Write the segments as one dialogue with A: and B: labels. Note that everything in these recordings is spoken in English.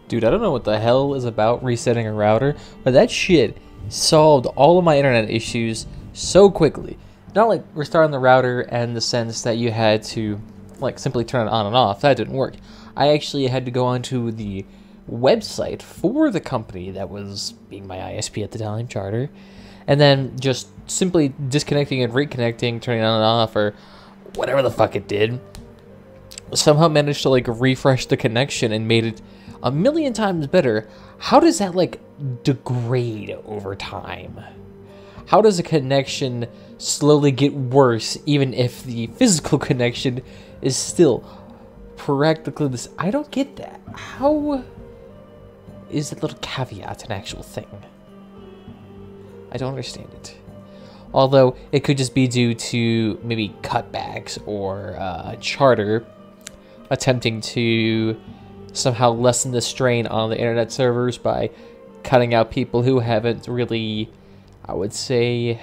A: Dude, I don't know what the hell is about resetting a router, but that shit solved all of my internet issues so quickly. Not like restarting the router in the sense that you had to like simply turn it on and off. That didn't work. I actually had to go onto the website for the company that was being my ISP at the time, Charter, and then just simply disconnecting and reconnecting, turning it on and off, or whatever the fuck it did. Somehow managed to like refresh the connection and made it a million times better. How does that like degrade over time? How does a connection slowly get worse even if the physical connection is still practically this? I don't get that. How is that little caveat an actual thing? I don't understand it. Although it could just be due to maybe cutbacks or Charter attempting to somehow lessen the strain on the internet servers by cutting out people who haven't really, I would say,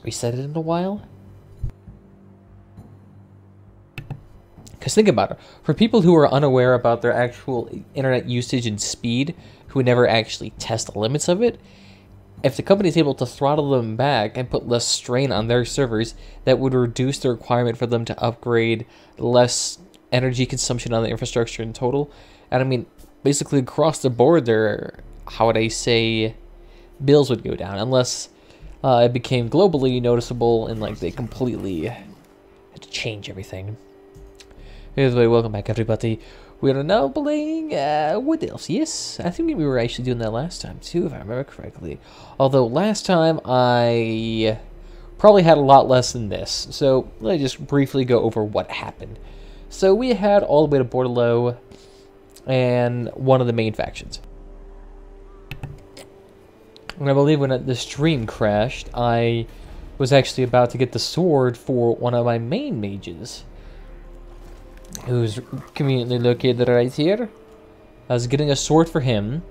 A: reset it in a while. Because think about it, for people who are unaware about their actual internet usage and speed, who never actually test the limits of it, if the company is able to throttle them back and put less strain on their servers, that would reduce the requirement for them to upgrade, less energy consumption on the infrastructure in total. And I mean, basically across the board, their, how would I say, bills would go down, unless it became globally noticeable and like they completely had to change everything. Anyway, welcome back everybody. We are now playing what else? Yes, I think we were actually doing that last time too, if I remember correctly. Although last time I probably had a lot less than this, so let me just briefly go over what happened. So we had all the way to Bordello and one of the main factions. And I believe when the stream crashed, I was actually about to get the sword for one of my main mages, who's conveniently located right here. I was getting a sword for him.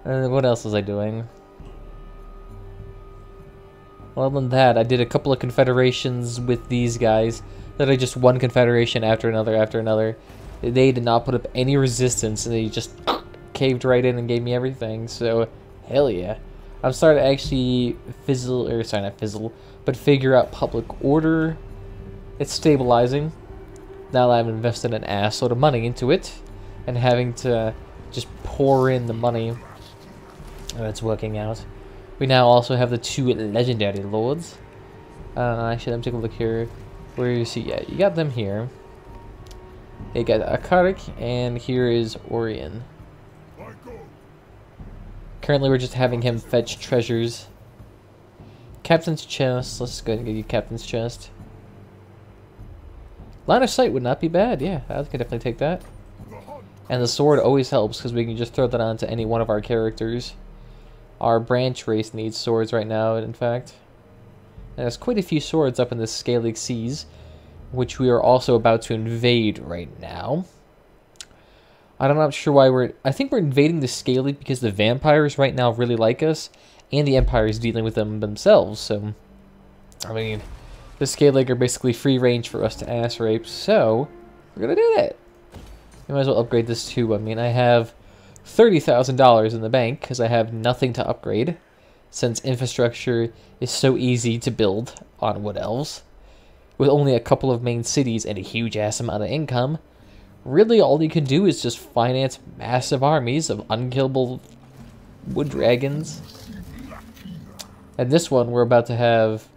A: And what else was I doing? Well, other than that, I did a couple of confederations with these guys. Literally just one confederation after another after another. They did not put up any resistance, and they just caved right in and gave me everything. So, hell yeah. I'm starting to actually figure out public order. It's stabilizing. Now that I've invested an assload of money into it, and having to just pour in the money, and it's working out. We now also have the two legendary lords. Actually, let me take a look here. Where you see, yeah, you got them here. You got Akarik, and here is Orion. Currently, we're just having him fetch treasures. Captain's chest. Let's go ahead and give you Captain's chest. Line of sight would not be bad. Yeah, I can definitely take that. And the sword always helps because we can just throw that onto any one of our characters. Our branch race needs swords right now, in fact. And there's quite a few swords up in the Scalig Seas, which we are also about to invade right now. I'm not sure why I think we're invading the Scalig because the vampires right now really like us, and the Empire is dealing with them themselves, so, I mean, the Scalig are basically free range for us to ass rape, so we're gonna do that. We might as well upgrade this too. I mean, I have $30,000 in the bank because I have nothing to upgrade, since infrastructure is so easy to build on Wood Elves. With only a couple of main cities and a huge ass amount of income, really all you can do is just finance massive armies of unkillable wood dragons. And this one, we're about to have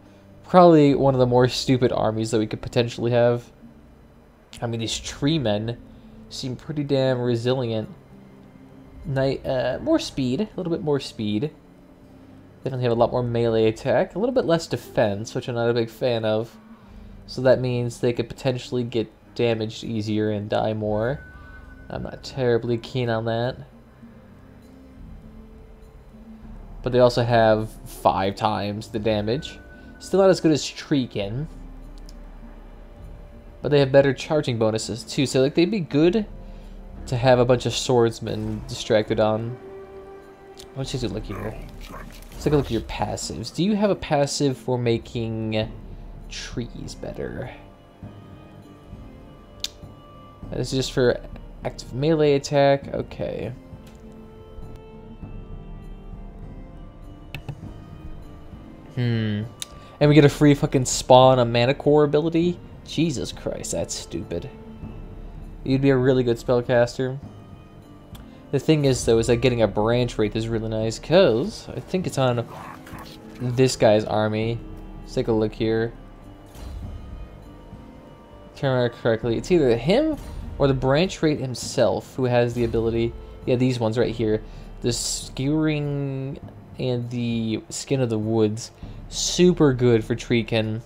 A: probably one of the more stupid armies that we could potentially have. I mean, these tree men seem pretty damn resilient. More speed, a little bit more speed. Definitely have a lot more melee attack, a little bit less defense, which I'm not a big fan of. So that means they could potentially get damaged easier and die more. I'm not terribly keen on that. But they also have 5 times the damage. Still not as good as Treekin. But they have better charging bonuses too, so like they'd be good to have a bunch of swordsmen distracted on. Let's take a look here. Let's take a look at your passives. Do you have a passive for making trees better? This is just for Active melee attack, okay. And we get a free fucking spawn a mana core ability? Jesus Christ, that's stupid. You'd be a really good spellcaster. The thing is, though, is that getting a branch rate is really nice, because I think it's on this guy's army. Let's take a look here. If I remember correctly, it's either him or the branch rate himself who has the ability. Yeah, these ones right here. The skewering and the skin of the woods. Super good for treekin.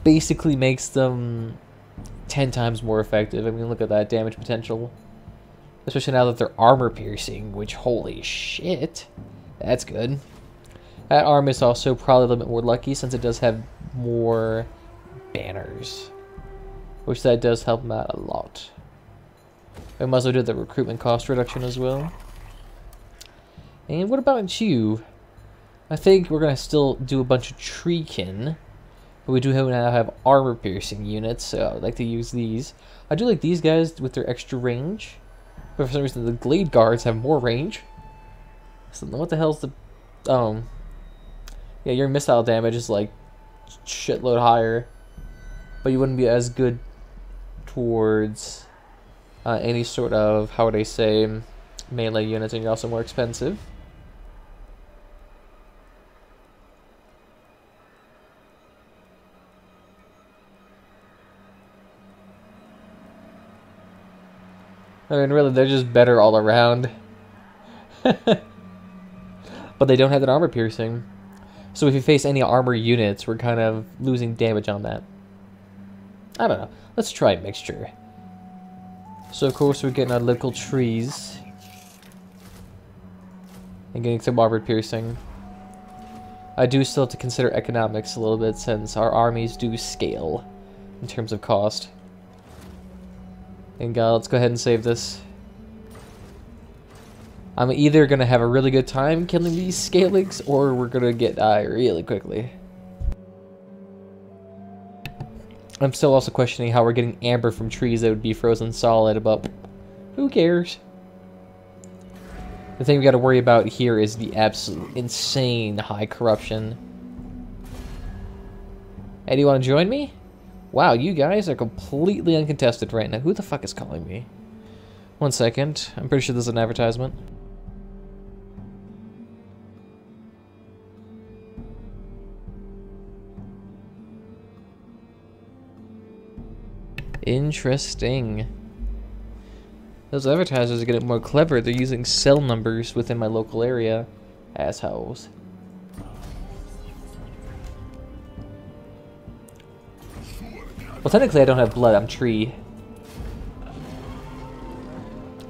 A: Basically makes them 10 times more effective. I mean, look at that damage potential. Especially now that they're armor piercing, which, holy shit, that's good. That arm is also probably a little bit more lucky since it does have more banners, which that does help them out a lot. We might as well do the recruitment cost reduction as well. And what about you? I think we're going to still do a bunch of treekin, but we do now have armor piercing units, so I'd like to use these. I do like these guys with their extra range. But for some reason, the Glade Guards have more range. So what the hell's the... yeah, your missile damage is like shitload higher. But you wouldn't be as good towards any sort of, how would I say, melee units, and you're also more expensive. I mean, really, they're just better all around. But they don't have that armor piercing. So if you face any armor units, we're kind of losing damage on that. I don't know. Let's try mixture. So, of course, we're getting our local trees. And getting some armor piercing. I do still have to consider economics a little bit, since our armies do scale in terms of cost. And let's go ahead and save this. I'm either going to have a really good time killing these scalings, or we're going to get die really quickly. I'm still also questioning how we're getting amber from trees that would be frozen solid, but who cares? The thing we got to worry about here is the absolute insane high corruption. Hey, do you want to join me? Wow, you guys are completely uncontested right now. Who the fuck is calling me? 1 second. I'm pretty sure this is an advertisement. Interesting. Those advertisers are getting more clever. They're using cell numbers within my local area. Assholes. Well, technically I don't have blood, I'm tree.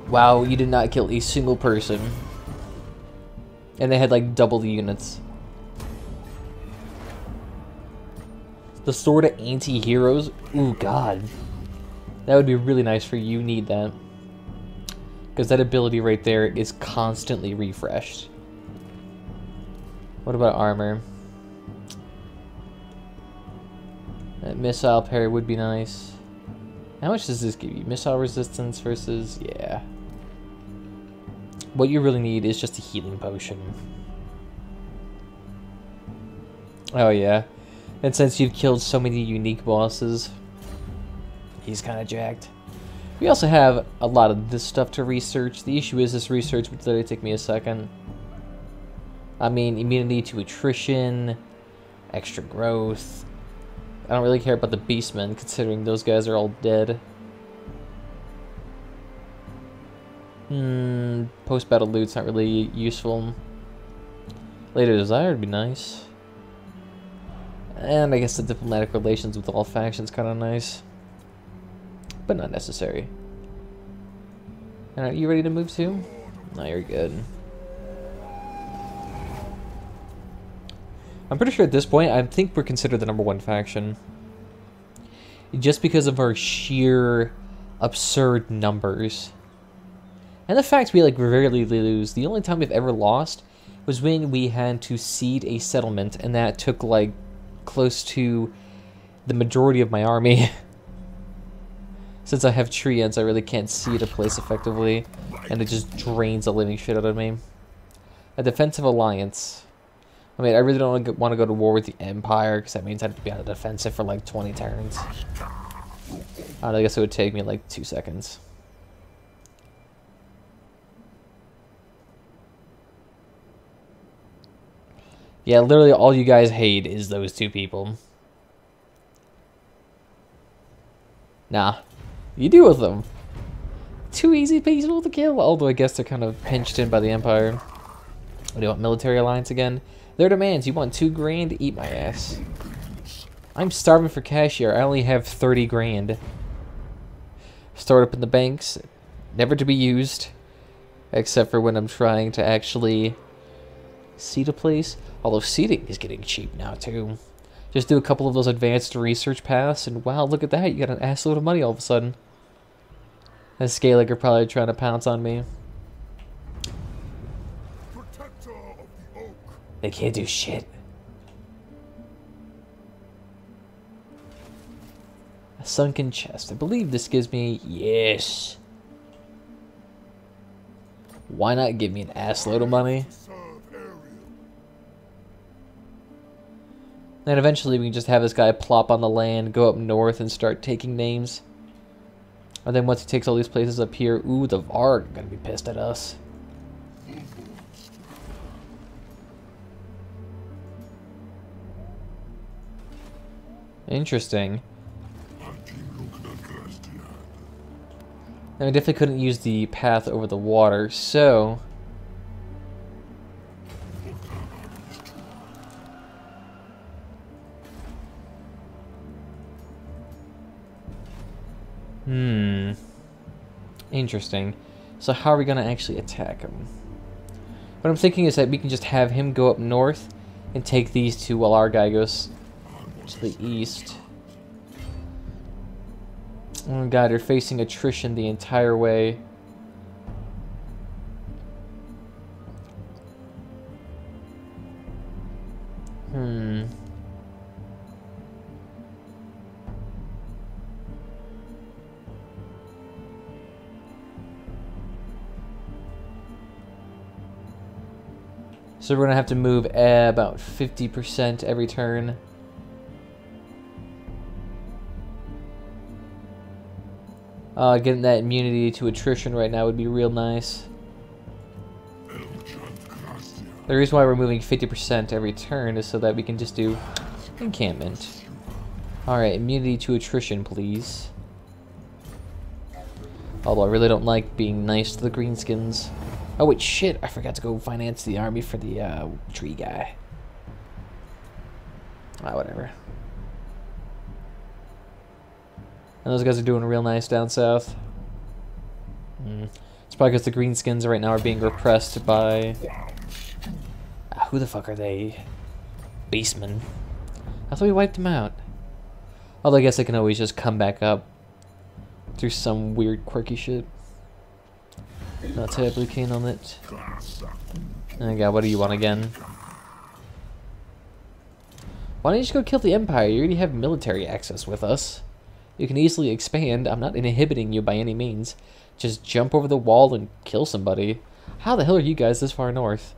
A: Wow, you did not kill a single person. And they had like double the units. The Sword of Anti-Heroes? Ooh, God. That would be really nice for you, need that. Because that ability right there is constantly refreshed. What about armor? That missile parry would be nice. How much does this give you? Missile resistance versus... yeah. What you really need is just a healing potion. Oh yeah. And since you've killed so many unique bosses, he's kind of jacked. We also have a lot of this stuff to research. The issue is this research would literally take me a second. I mean, immunity to attrition, extra growth. I don't really care about the beastmen, considering those guys are all dead. Post-battle loot's not really useful. Later desire would be nice. And I guess the diplomatic relations with all factions kind of nice. But not necessary. Alright, you ready to move too? No, you're good. I'm pretty sure at this point, I think we're considered the #1 faction. Just because of our sheer absurd numbers. And the fact we like rarely lose. The only time we've ever lost was when we had to cede a settlement, and that took like close to the majority of my army. Since I have tree ends, I really can't see the place effectively, and it just drains the living shit out of me. A defensive alliance. I mean, I really don't want to go to war with the Empire, because that means I'd be on the defensive for like 20 turns. I guess it would take me like 2 seconds. Yeah, literally all you guys hate is those two people. Nah, you deal with them. Too easy peaceful to kill, although I guess they're kind of pinched in by the Empire. What do you want, military alliance again? Their demands, you want 2 grand? Eat my ass. I'm starving for cash here, I only have 30 grand. Stored up in the banks, never to be used. Except for when I'm trying to actually seed a place. Although seeding is getting cheap now too. Just do a couple of those advanced research paths and wow, look at that, you got an assload of money all of a sudden. And Scalig are probably trying to pounce on me. They can't do shit. A sunken chest. I believe this gives me... Yes. Why not give me an assload of money? Then eventually we can just have this guy plop on the land, go up north, and start taking names. And then once he takes all these places up here, ooh, the Varg are gonna be pissed at us. Interesting. Now, I definitely couldn't use the path over the water, so... Interesting. So how are we going to actually attack him? What I'm thinking is that we can just have him go up north and take these two while our guy goes to the east. Oh god, they're facing attrition the entire way. So we're going to have to move about 50% every turn. Getting that immunity to attrition right now would be real nice. The reason why we're moving 50% every turn is so that we can just do encampment. Alright, immunity to attrition, please. Although I really don't like being nice to the greenskins. Oh wait, shit, I forgot to go finance the army for the tree guy. Ah, whatever. And those guys are doing real nice down south. It's probably because the greenskins right now are being repressed by... who the fuck are they? Beastmen. I thought we wiped them out. Although I guess I can always just come back up through some weird quirky shit. Not terribly keen on it. Oh god, what do you want again? Why don't you just go kill the Empire? You already have military access with us. You can easily expand. I'm not inhibiting you by any means. Just jump over the wall and kill somebody. How the hell are you guys this far north?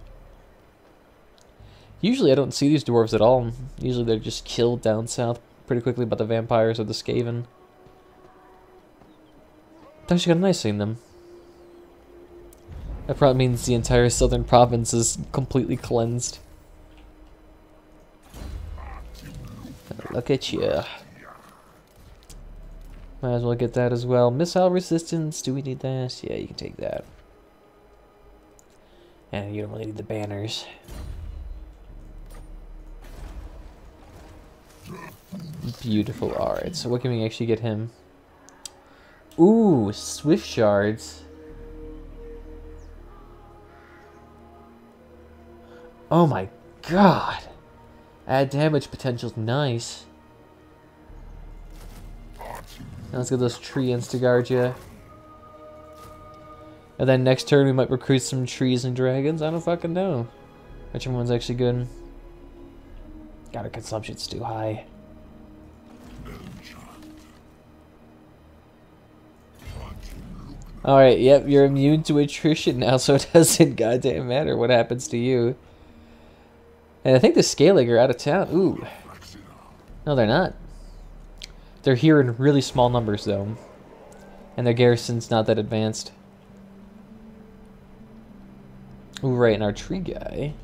A: Usually I don't see these dwarves at all. Usually they're just killed down south pretty quickly by the vampires or the Skaven. It's actually kind of nice seeing them. That probably means the entire southern province is completely cleansed. Look at you. Might as well get that as well. Missile resistance, do we need that? Yeah, you can take that. And you don't really need the banners. Beautiful. Alright, so what can we actually get him? Ooh, swift shards. Oh my god. Add damage potential's nice. Now let's get those tree ends to guard you. And then next turn we might recruit some trees and dragons. I don't fucking know. Whichever one's actually good. God, our consumption's too high. Alright, yep, you're immune to attrition now, so it doesn't goddamn matter what happens to you. And I think the Scalig are out of town. Ooh. No, they're not. They're here in really small numbers, though. And their garrison's not that advanced. Ooh, right, and our tree guy.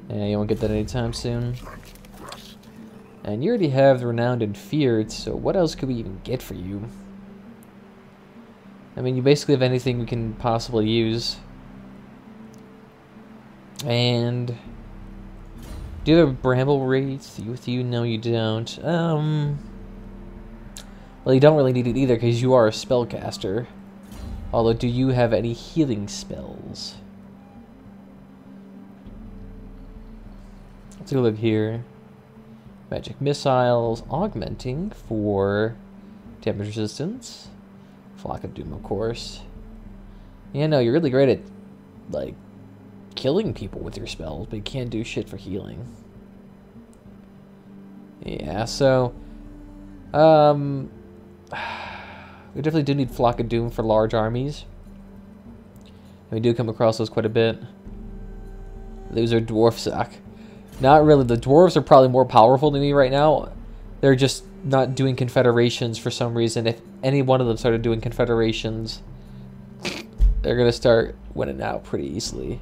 A: Yeah, you won't get that anytime soon. And you already have the Renowned and Feared, so what else could we even get for you? I mean, you basically have anything we can possibly use. And... do you have a Bramble Wraith with you? No, you don't. Well, you don't really need it either, because you are a spellcaster. Although, do you have any healing spells? Let's take a look here. Magic missiles, augmenting for damage resistance. Flock of Doom, of course. Yeah, no, you're really great at, like, killing people with your spells, but you can't do shit for healing. Yeah, so... we definitely do need Flock of Doom for large armies. And we do come across those quite a bit. Those are dwarf suck. Not really. The dwarves are probably more powerful than me right now. They're just not doing confederations for some reason. If any one of them started doing confederations, they're going to start winning out pretty easily.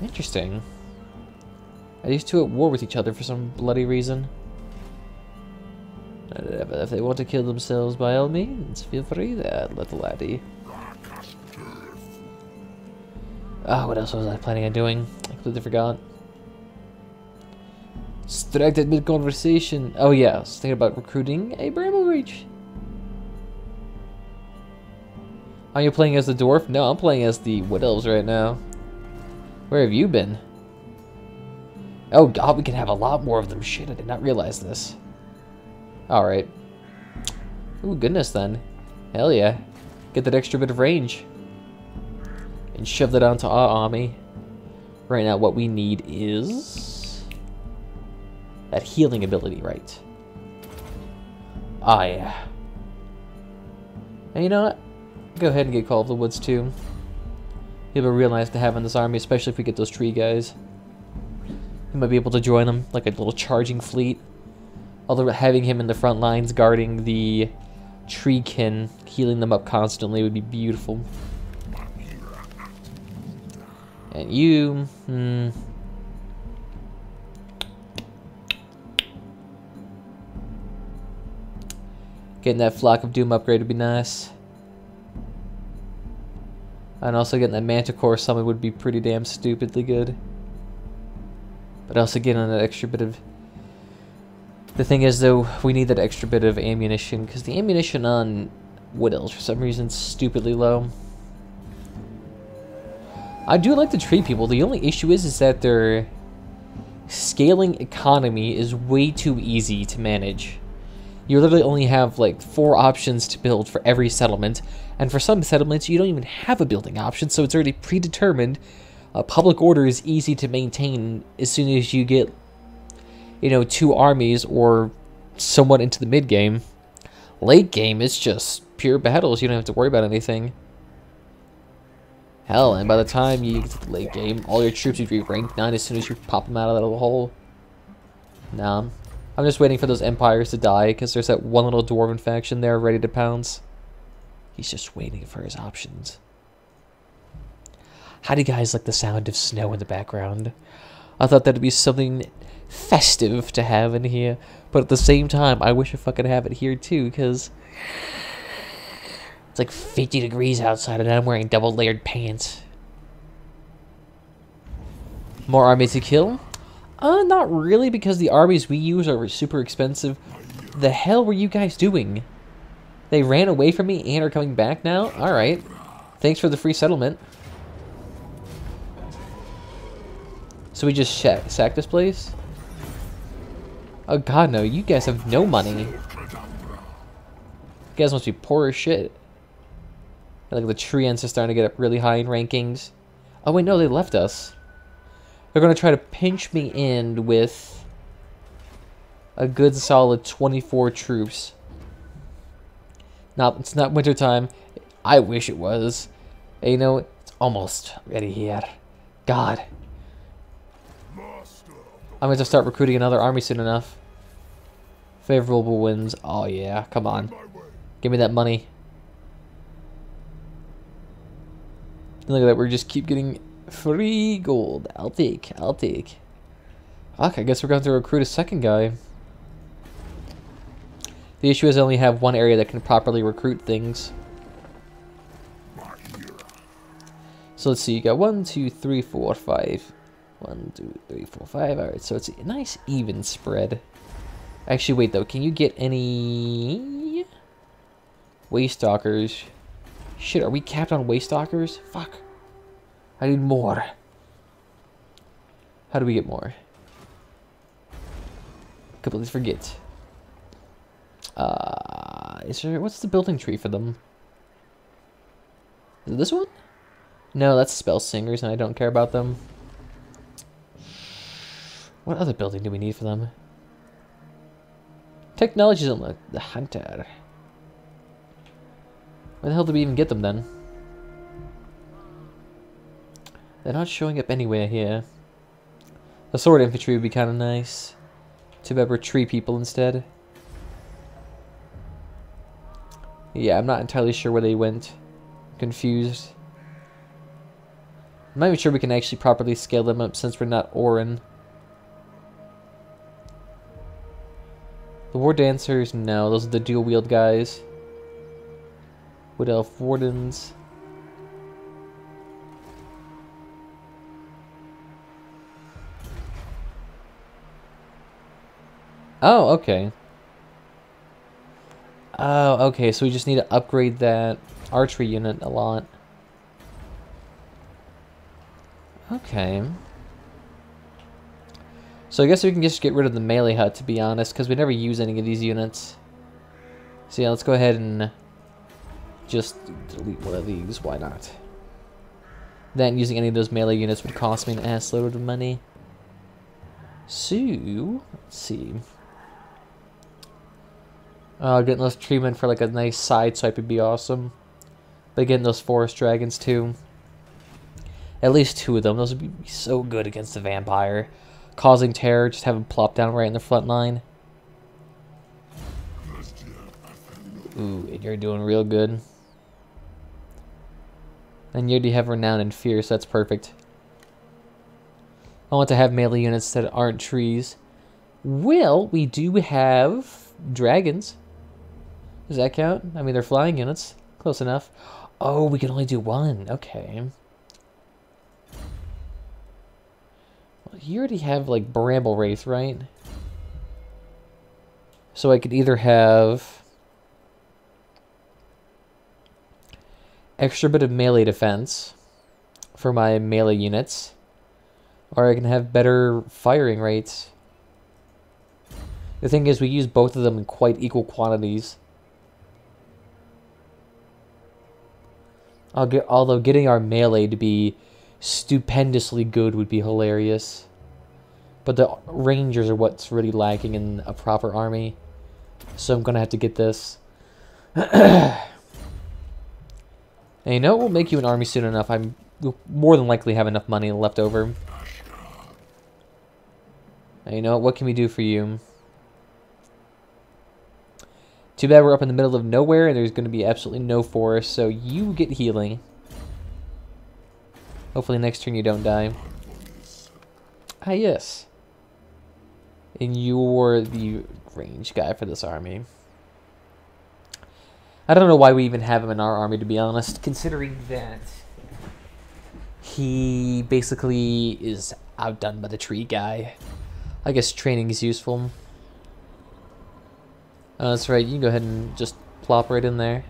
A: Interesting. Are these two at war with each other for some bloody reason? If they want to kill themselves, by all means, feel free there, little laddie. Oh, what else was I planning on doing? I completely forgot. Distracted mid-conversation. Oh yeah, I was thinking about recruiting a Bramble Reach. Are you playing as the dwarf? No, I'm playing as the Wood Elves right now. Where have you been? Oh god, we can have a lot more of them. Shit, I did not realize this. Alright. Ooh, goodness then. Hell yeah. Get that extra bit of range. And shove that onto our army. Right now, what we need is... that healing ability, right? Ah, yeah. And you know what? Go ahead and get Call of the Woods, too. He'll be real nice to have in this army, especially if we get those tree guys. We might be able to join them, like a little charging fleet. Although having him in the front lines guarding the treekin, healing them up constantly would be beautiful. And you... getting that Flock of Doom upgrade would be nice. And also getting that Manticore summon would be pretty damn stupidly good. But also getting that extra bit of... the thing is, though, we need that extra bit of ammunition, because the ammunition on Wood Elves, for some reason, is stupidly low. I do like the tree people. The only issue is that their scaling economy is way too easy to manage. You literally only have like 4 options to build for every settlement, and for some settlements you don't even have a building option, so it's already predetermined. Public order is easy to maintain as soon as you get, you know, 2 armies or somewhat into the mid game. Late game is just pure battles. You don't have to worry about anything. Hell, and by the time you get to the late game, all your troops would be rank 9 as soon as you pop them out of that little hole. Nah. I'm just waiting for those empires to die, because there's that one little dwarven faction there ready to pounce. He's just waiting for his options. How do you guys like the sound of snow in the background? I thought that'd be something festive to have in here, but at the same time, I wish if I could have it here too, because it's like 50 degrees outside and I'm wearing double layered pants. More armies to kill? Not really, because the armies we use are super expensive. The hell were you guys doing? They ran away from me and are coming back now? Alright. Thanks for the free settlement. So we just sacked this place? Oh god, no. You guys have no money. You guys must be poor as shit. Like the Treants are starting to get up really high in rankings. Oh wait, no, they left us. They're going to try to pinch me in with a good solid 24 troops. It's not winter time. I wish it was. And, you know, it's almost ready here. God. I'm going to start recruiting another army soon enough. Favorable winds. Oh, yeah. Come on. Give me that money. Look at that. We just keep getting free gold. I'll take. Okay, I guess we're going to recruit a second guy. The issue is I only have one area that can properly recruit things. So let's see. You got 1, 2, 3, 4, 5. 1, 2, 3, 4, 5. Alright, so it's a nice even spread. Actually, wait though. Can you get any Waystalkers? Shit, are we capped on Waystalkers? Fuck. I need more. How do we get more? Completely forget. What's the building tree for them? Is it this one? No, that's Spell Singers, and I don't care about them. What other building do we need for them? Technology doesn't look. The Hunter. Where the hell did we even get them then? They're not showing up anywhere here. The sword infantry would be kind of nice. Too bad we're tree people instead. Yeah, I'm not entirely sure where they went. Confused. I'm not even sure we can actually properly scale them up since we're not Orin. The War Dancers, no, those are the dual wield guys. Wood Elf Wardens. Oh, okay. Oh, okay, so we just need to upgrade that archery unit a lot. Okay. So I guess we can just get rid of the melee hut, to be honest, because we never use any of these units. So yeah, let's go ahead and just delete one of these. Why not? Then using any of those melee units would cost me an ass load of money. So, let's see. Getting those treatment for like a nice side swipe would be awesome. But getting those forest dragons too. At least 2 of them. Those would be so good against the vampire. Causing terror, just have them plop down right in the front line. Ooh, and you're doing real good. And you already have Renown and Fear, so that's perfect. I want to have melee units that aren't trees. Well, we do have dragons. Does that count? I mean, they're flying units. Close enough. Oh, we can only do 1. Okay. Well, you already have, like, Bramble Wraith, right? So I could either have extra bit of melee defense for my melee units, or I can have better firing rates. The thing is, we use both of them in quite equal quantities. Although getting our melee to be stupendously good would be hilarious. But the rangers are what's really lacking in a proper army. So I'm gonna have to get this. And you know, we'll make you an army soon enough. We'll more than likely have enough money left over. And you know, what can we do for you? Too bad we're up in the middle of nowhere and there's going to be absolutely no forest, so you get healing. Hopefully next turn you don't die. Ah, yes. And you're the range guy for this army. I don't know why we even have him in our army, to be honest, considering that he basically is outdone by the tree guy. I guess training is useful. That's right, you can go ahead and just plop right in there.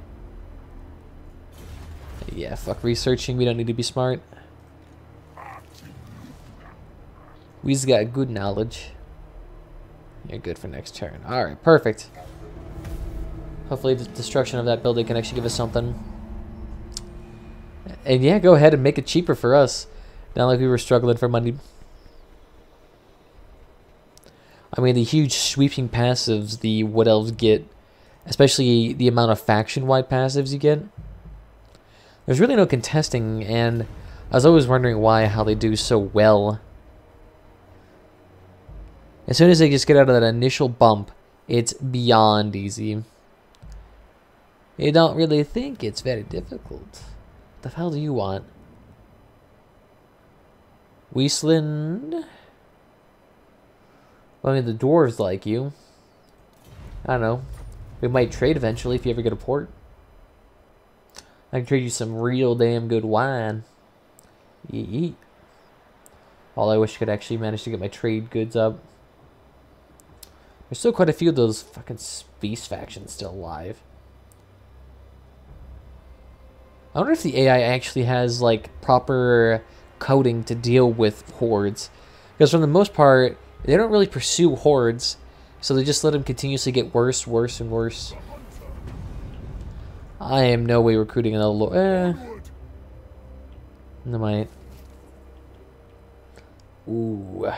A: Yeah, fuck researching, we don't need to be smart. We just got good knowledge. You're good for next turn. Alright, perfect. Hopefully the destruction of that building can actually give us something. And yeah, go ahead and make it cheaper for us. Not like we were struggling for money. I mean, the huge sweeping passives the Wood Elves get especially the amount of faction-wide passives you get. There's really no contesting, and I was always wondering how they do so well. As soon as they just get out of that initial bump, it's beyond easy. You don't really think it's very difficult. What the hell do you want? Weasland? Well, I mean, the dwarves like you. I don't know. We might trade eventually if you ever get a port. I can trade you some real damn good wine. Yeet. All I wish I could actually manage to get my trade goods up. There's still quite a few of those fucking space factions still alive. I wonder if the AI actually has, like, proper coding to deal with hordes. Because for the most part, they don't really pursue hordes. So they just let them continuously get worse, worse, and worse. I am no way recruiting another no might. Ooh.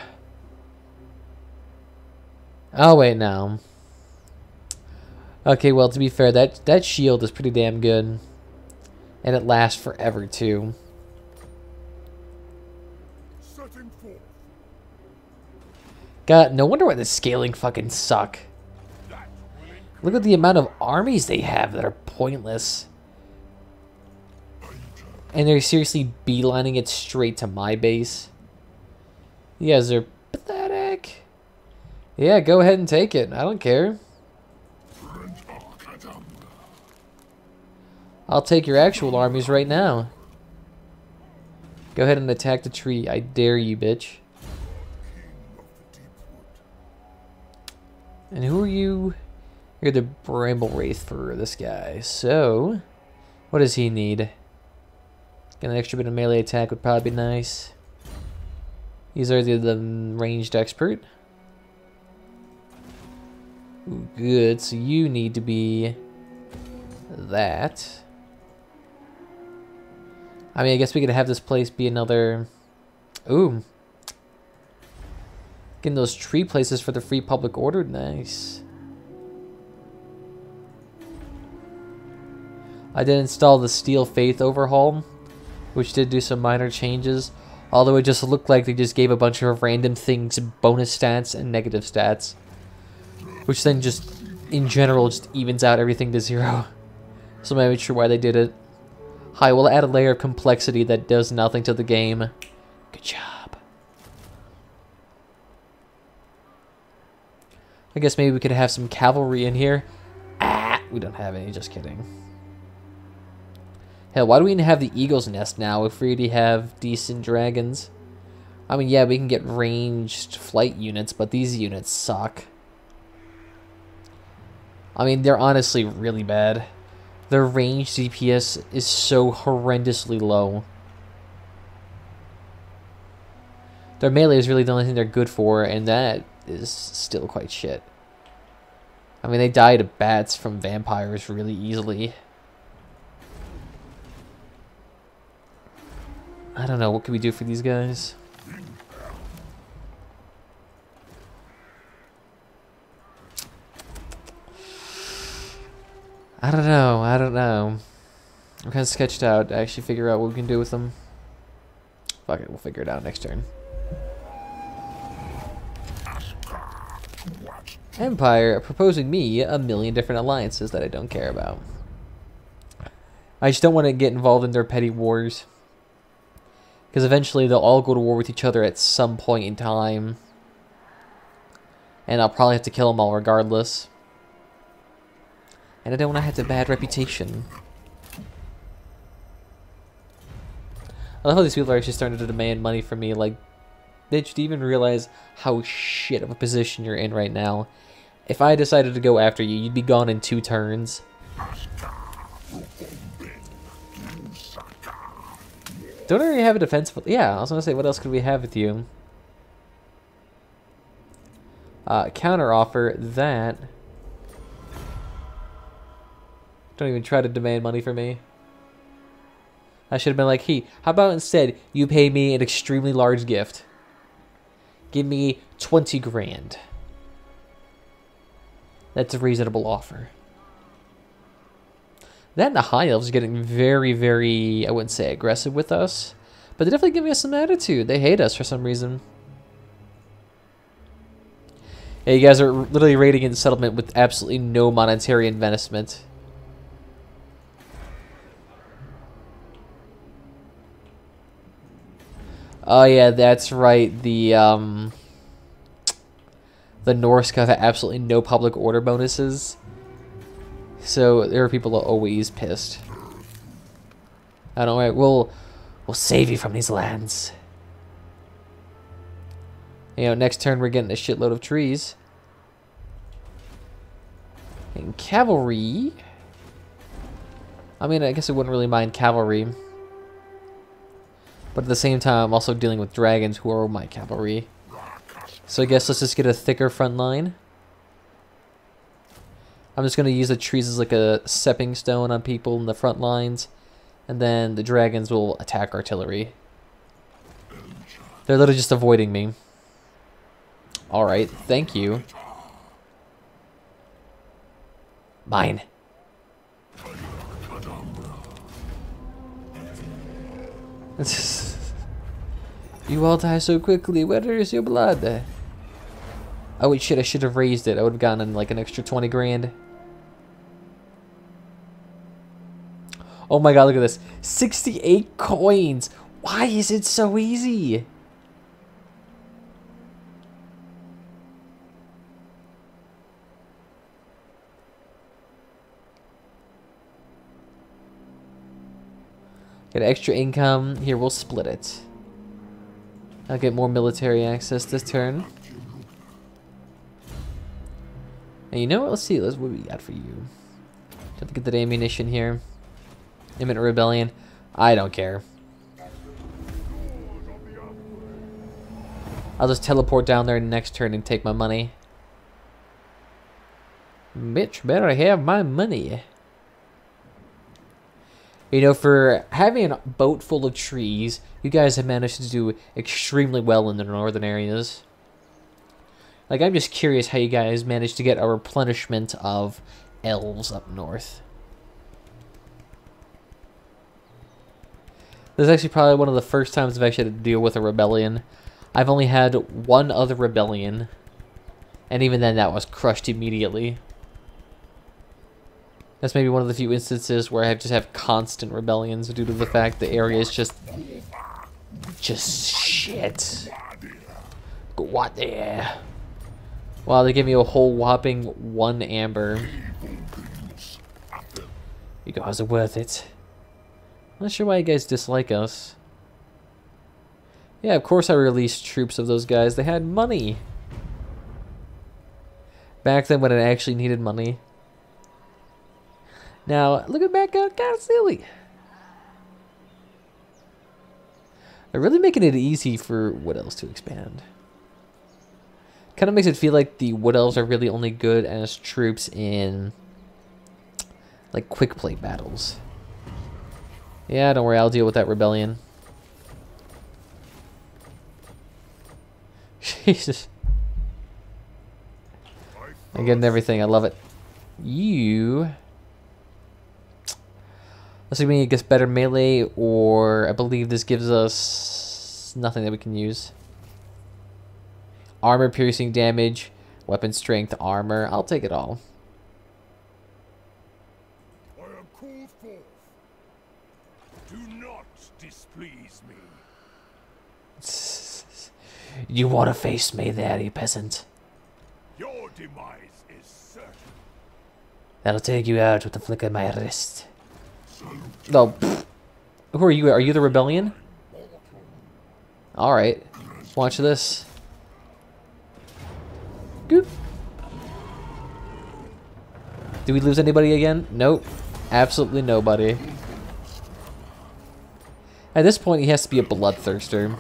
A: Oh wait, no. Okay, well, to be fair, that shield is pretty damn good. And it lasts forever too. God, no wonder why the scaling fucking suck. Look at the amount of armies they have that are pointless. And they're seriously beelining it straight to my base. You guys are pathetic. Yeah, go ahead and take it. I don't care. I'll take your actual armies right now. Go ahead and attack the tree. I dare you, bitch. And who are you? You're the Bramble Wraith for this guy. So, what does he need? Get an extra bit of melee attack would probably be nice. These are the ranged expert. Ooh, good. So you need to be that. I mean, I guess we could have this place be another... Ooh. Getting those tree places for the free public order. Nice. I did install the Steel Faith overhaul, which did do some minor changes. Although it just looked like they just gave a bunch of random things bonus stats and negative stats. Which then just, in general, just evens out everything to 0. So I'm not sure why they did it. Hi, we'll add a layer of complexity that does nothing to the game. Good job. I guess maybe we could have some cavalry in here. Ah, we don't have any, just kidding. Hell, why do we even have the Eagle's Nest now if we already have decent dragons? I mean, yeah, we can get ranged flight units, but these units suck. I mean, they're honestly really bad. Their range DPS is so horrendously low. Their melee is really the only thing they're good for, and that is still quite shit. I mean, they die to bats from vampires really easily. I don't know, what can we do for these guys? I don't know. I'm kind of sketched out to actually figure out what we can do with them. Fuck it, we'll figure it out next turn. Empire proposing me a million different alliances that I don't care about. I just don't want to get involved in their petty wars. Because eventually they'll all go to war with each other at some point in time. And I'll probably have to kill them all regardless. And I don't want to have the bad reputation. I love how these people are actually starting to demand money from me. Like, bitch, do you even realize how shit of a position you're in right now? If I decided to go after you, you'd be gone in 2 turns. Don't I already have a defensive... Yeah, I was going to say, what else could we have with you? Counter offer that... Don't even try to demand money from me. I should have been like, hey, how about instead you pay me an extremely large gift? Give me 20 grand. That's a reasonable offer. That and the high elves are getting very, very, I wouldn't say aggressive with us, but they're definitely giving us some attitude. They hate us for some reason. Yeah, you guys are literally raiding in settlement with absolutely no monetary investment. Oh yeah, that's right. The Norse have absolutely no public order bonuses. So there are people always pissed. I don't know, we'll save you from these lands. You know, next turn we're getting a shitload of trees. And cavalry. I mean, I guess I wouldn't really mind cavalry. But at the same time, I'm also dealing with dragons who are my cavalry. So I guess let's just get a thicker front line. I'm just going to use the trees as like a stepping stone on people in the front lines. And then the dragons will attack artillery. They're literally just avoiding me. Alright, thank you. Mine. You all die so quickly. Where is your blood? Oh wait, shit, I should have raised it. I would have gotten like an extra 20 grand. Oh my god, look at this. 68 coins. Why is it so easy? Get extra income. Here, we'll split it. I'll get more military access this turn. And you know what? Let's see. What do we got for you? Have to get that ammunition here. Imminent rebellion. I don't care. I'll just teleport down there next turn and take my money. Bitch, better have my money. You know, for having a boat full of trees, you guys have managed to do extremely well in the northern areas. Like, I'm just curious how you guys managed to get a replenishment of elves up north. This is actually probably one of the first times I've actually had to deal with a rebellion. I've only had one other rebellion, and even then that was crushed immediately. That's maybe one of the few instances where I just have constant rebellions due to the fact the area is just shit. What there? Wow, they give me a whole whopping 1 amber. You guys are worth it. I'm not sure why you guys dislike us. Yeah, of course I released troops of those guys. They had money. Back then when it actually needed money. Now, looking back, kind of silly. They're really making it easy for Wood Elves to expand. Kind of makes it feel like the Wood Elves are really only good as troops in, like, quick play battles. Yeah, don't worry, I'll deal with that rebellion. Jesus. I'm getting everything, I love it. You... Let's see if we get better melee, or I believe this gives us nothing that we can use. Armor piercing damage, weapon strength, armor. I'll take it all.
B: I am called forth. Do not displease me.
A: You want to face me there, you peasant?
B: Your demise is certain.
A: That'll take you out with the flick of my wrist. No. Oh, who are you? Are you the rebellion? Alright. Watch this. Goop. Did we lose anybody again? Nope. Absolutely nobody. At this point, he has to be a bloodthirster.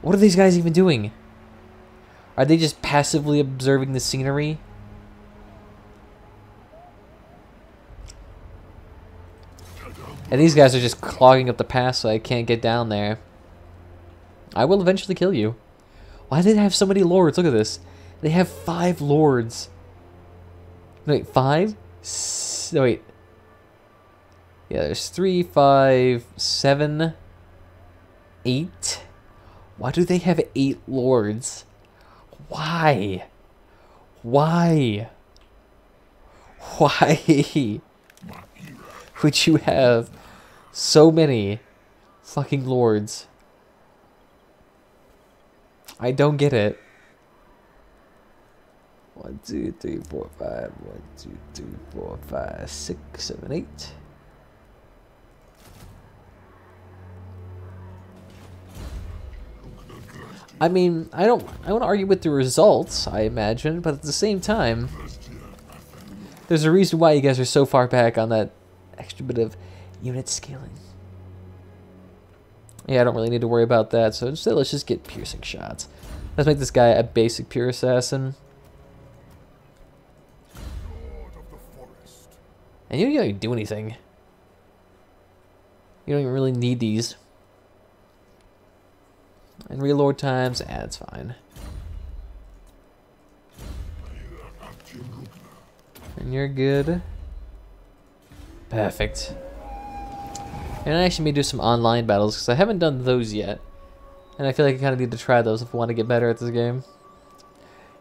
A: What are these guys even doing? Are they just passively observing the scenery? And these guys are just clogging up the pass so I can't get down there. I will eventually kill you. Why do they have so many lords? Look at this. They have 5 lords. Wait, 5? No, wait. Yeah, there's 3, 5, 7, 8. Why do they have 8 lords? Why? Why? Why would you have so many fucking lords? I don't get it. 1, 2, 3, 4, 5. 1, 2, 3, 4, 5, 6, 7, 8. I mean, I don't want to argue with the results, I imagine, but at the same time, there's a reason why you guys are so far back on that extra bit of unit scaling. Yeah, I don't really need to worry about that, so instead let's just get piercing shots. Let's make this guy a basic pure assassin. And you don't even do anything. You don't even really need these. And reload times, it's fine. And you're good. Perfect. And I actually may do some online battles, because I haven't done those yet. And I feel like I kind of need to try those if I want to get better at this game.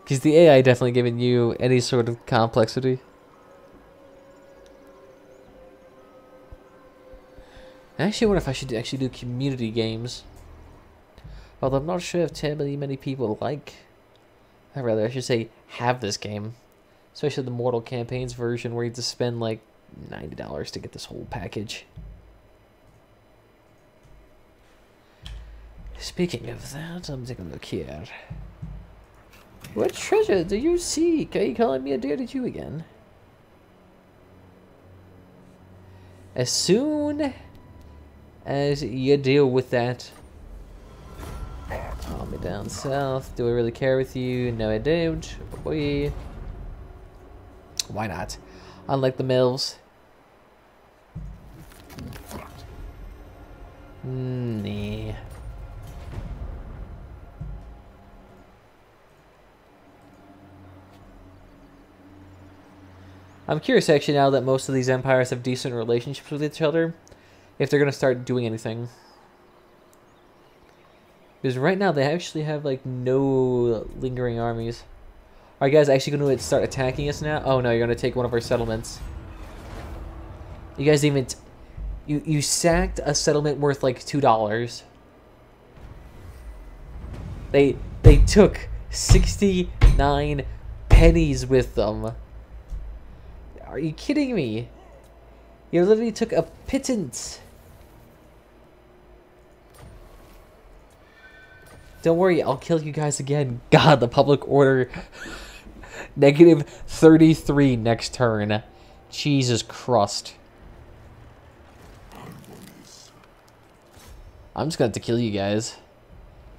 A: Because the AI definitely giving you any sort of complexity. I actually wonder if I should actually do community games. Although I'm not sure if terribly many people like, or rather I should say have this game. Especially the Mortal Campaigns version where you have to spend like $90 to get this whole package. Speaking of that, I'm taking a look here. What treasure do you seek? Are you calling me a dirty Jew again? As soon as you deal with that. Call me down south. Do I really care with you? No, I don't. Boy. Why not? Unlike the mills. Nah. I'm curious actually now that most of these empires have decent relationships with each other, if they're going to start doing anything. Because right now they actually have like no lingering armies. Are you guys actually going to start attacking us now? Oh no, you're going to take one of our settlements. You guys even... You sacked a settlement worth like $2. They took 69 pennies with them. Are you kidding me? You literally took a pittance. Don't worry, I'll kill you guys again. God, the public order. Negative 33 next turn. Jesus Christ. I'm just gonna have to kill you guys.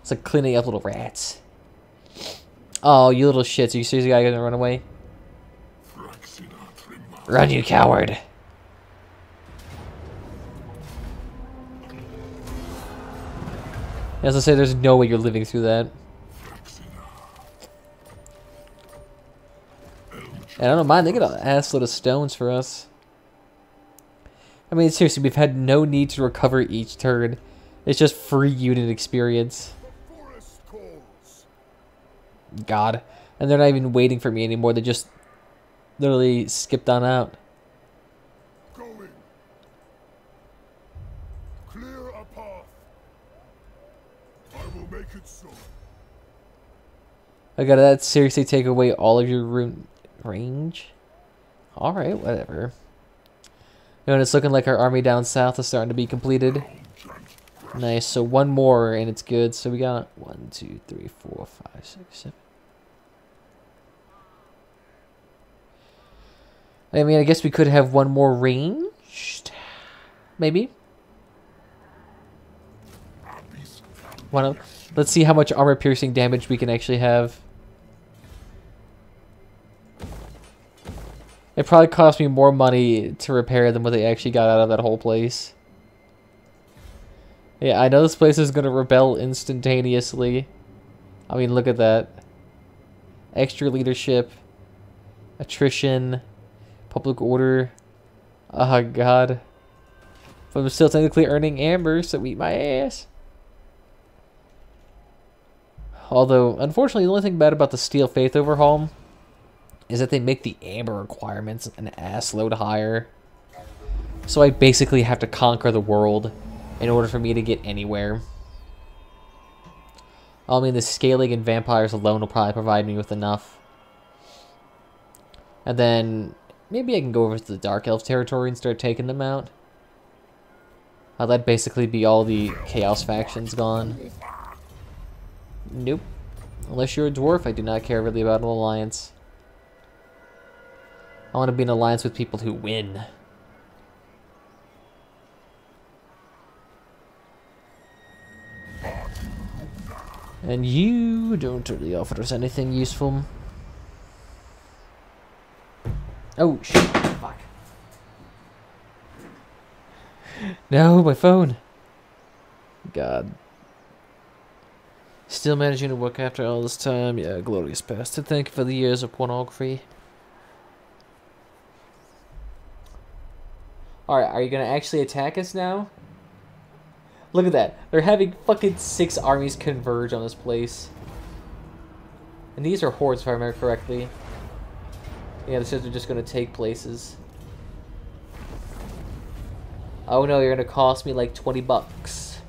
A: It's like cleaning up little rats. Oh, you little shits. Are you seriously gonna run away? Run, you coward. As I say, there's no way you're living through that. And I don't mind, they get an ass load of stones for us. I mean, seriously, we've had no need to recover each turn. It's just free unit experience. God. And they're not even waiting for me anymore, they just literally skipped on out.
B: Going. Clear a path. I will make it so.
A: I gotta that seriously take away all of your range? Alright, whatever. You know, and it's looking like our army down south is starting to be completed. Nice, so one more and it's good. So we got 1, 2, 3, 4, 5, 6, 7. I mean, I guess we could have one more ranged. Maybe. Let's see how much armor piercing damage we can actually have. It probably cost me more money to repair than what they actually got out of that whole place. Yeah, I know this place is going to rebel instantaneously. I mean, look at that. Extra leadership. Attrition. Public order. Oh, God. But I'm still technically earning amber, so eat my ass. Although, unfortunately, the only thing bad about the Steel Faith overhaul is that they make the amber requirements an ass load higher. So I basically have to conquer the world in order for me to get anywhere. I mean, the scaling and vampires alone will probably provide me with enough. And then maybe I can go over to the Dark Elf territory and start taking them out. That'd basically be all the Chaos factions gone. Nope. Unless you're a dwarf, I do not care really about an alliance. I want to be in an alliance with people who win. And you don't really offer us anything useful. Oh, shit. Fuck. No, my phone. God. Still managing to work after all this time. Yeah, glorious bastard. Thank you for the years of pornography. Alright, are you gonna actually attack us now? Look at that. They're having fucking 6 armies converge on this place. And these are hordes, if I remember correctly. Yeah, this is just gonna take places. Oh no, you're gonna cost me like 20 bucks.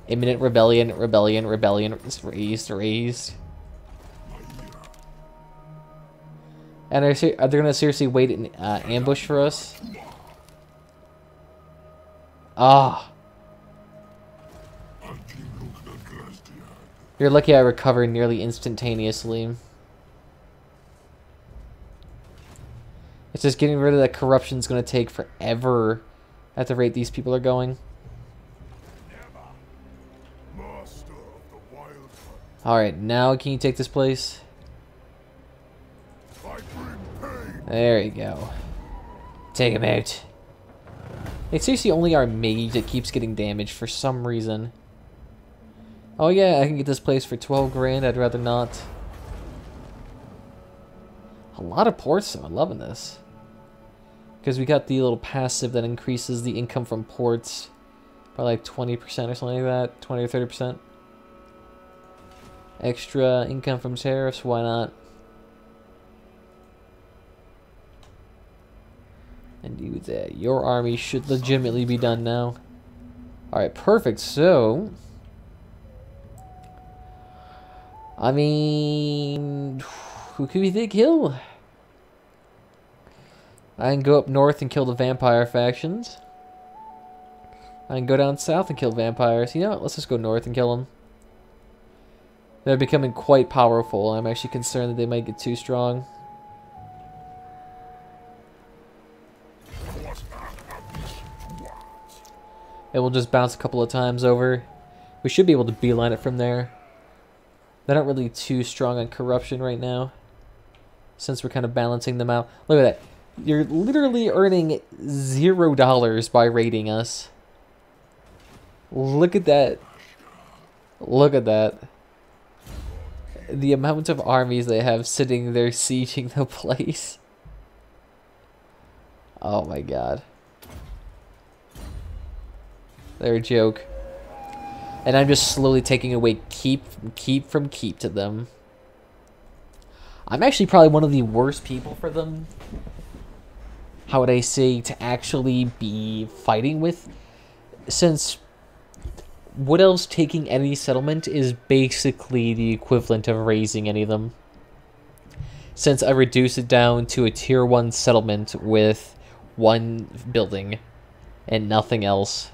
A: Imminent rebellion, rebellion, rebellion. It's raised, raised. And are they gonna seriously wait in ambush for us? Ah. You're lucky I recovered nearly instantaneously. It's just getting rid of that corruption is going to take forever at the rate these people are going. Alright, now can you take this place? There you go. Take him out. It's seriously only our mage that keeps getting damaged for some reason. Oh yeah, I can get this place for 12 grand. I'd rather not. A lot of ports though. I'm loving this. Because we got the little passive that increases the income from ports by like 20% or something like that. 20 or 30%. Extra income from tariffs. Why not? And do that. Your army should legitimately be done now. Alright, perfect. So, I mean, who could we think kill? I can go up north and kill the vampire factions. I can go down south and kill vampires. You know what? Let's just go north and kill them. They're becoming quite powerful. I'm actually concerned that they might get too strong. And we'll just bounce a couple of times over. We should be able to beeline it from there. They're not really too strong on corruption right now, since we're kind of balancing them out. Look at that. You're literally earning $0 by raiding us. Look at that. Look at that. The amount of armies they have sitting there sieging the place. Oh my god. They're a joke. And I'm just slowly taking away keep from keep to them. I'm actually probably one of the worst people for them. How would I say, to actually be fighting with? Since Wood Elves taking any settlement is basically the equivalent of raising any of them. Since I reduce it down to a tier 1 settlement with 1 building and nothing else.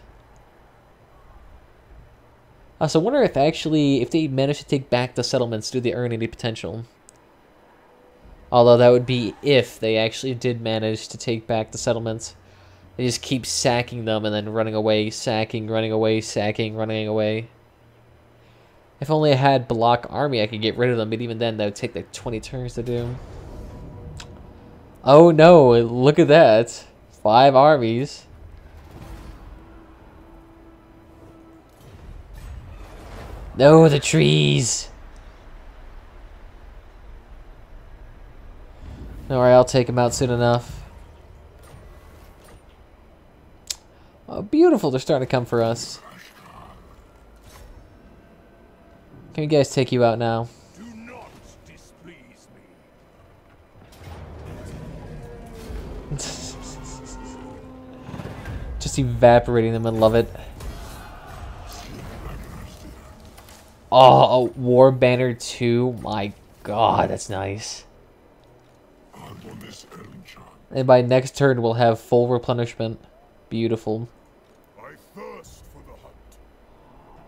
A: So I wonder if actually, if they manage to take back the settlements, do they earn any potential? Although that would be if they actually did manage to take back the settlements. They just keep sacking them and then running away, sacking, running away, sacking, running away. If only I had block army, I could get rid of them, but even then that would take like 20 turns to do. Oh no, look at that. 5 armies. No, the trees. Alright, I'll take him out soon enough. Oh, beautiful. They're starting to come for us. Can you guys take you out now?
B: Do not displease me.
A: Just evaporating them and love it. Oh, War Banner 2. My god, that's nice. And by next turn, we'll have full replenishment. Beautiful.
B: I thirst for the hunt.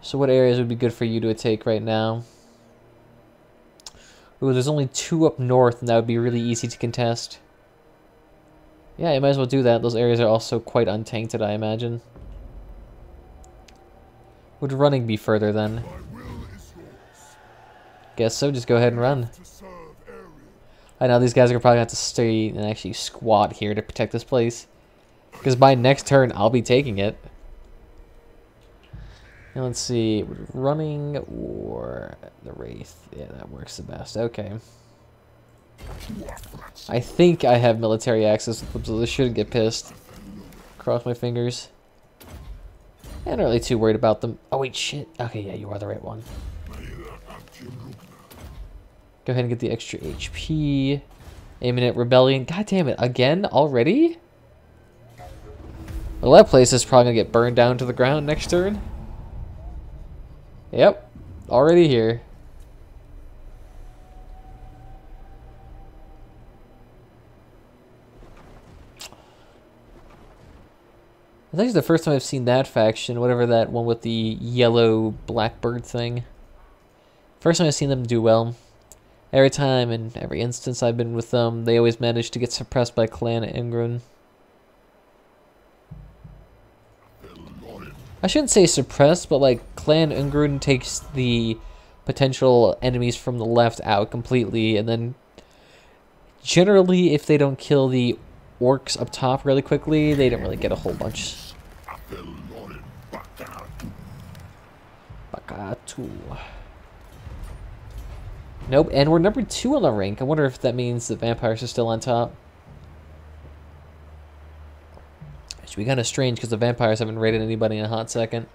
A: So what areas would be good for you to take right now? Ooh, there's only 2 up north, and that would be really easy to contest. Yeah, you might as well do that. Those areas are also quite untainted, I imagine. Would running be further then?
B: My will is yours.
A: Guess so, just go ahead and run.
B: To serve Ariel.
A: I know these guys are probably going to have to stay and actually squat here to protect this place. Because by next turn, I'll be taking it. Now let's see, running or the Wraith. Yeah, that works the best. Okay. I think I have military access with them, so this shouldn't get pissed. Cross my fingers. I'm not really too worried about them. Oh wait, shit. Okay, yeah, you are the right one. Go ahead and get the extra HP. Aiming at Rebellion. God damn it, again? Already? Well, that place is probably going to get burned down to the ground next turn. Yep, already here. I think it's the first time I've seen that faction, whatever that one with the yellow blackbird thing. First time I've seen them do well. Every time and every instance I've been with them, they always manage to get suppressed by Clan Ingrun. I shouldn't say suppressed, but like Clan Ingrun takes the potential enemies from the left out completely, and then generally if they don't kill the orcs up top really quickly, they don't really get a whole bunch. Bakatu. Nope, and we're number 2 on the rank. I wonder if that means the vampires are still on top. Which would be kind of strange because the vampires haven't raided anybody in a hot second.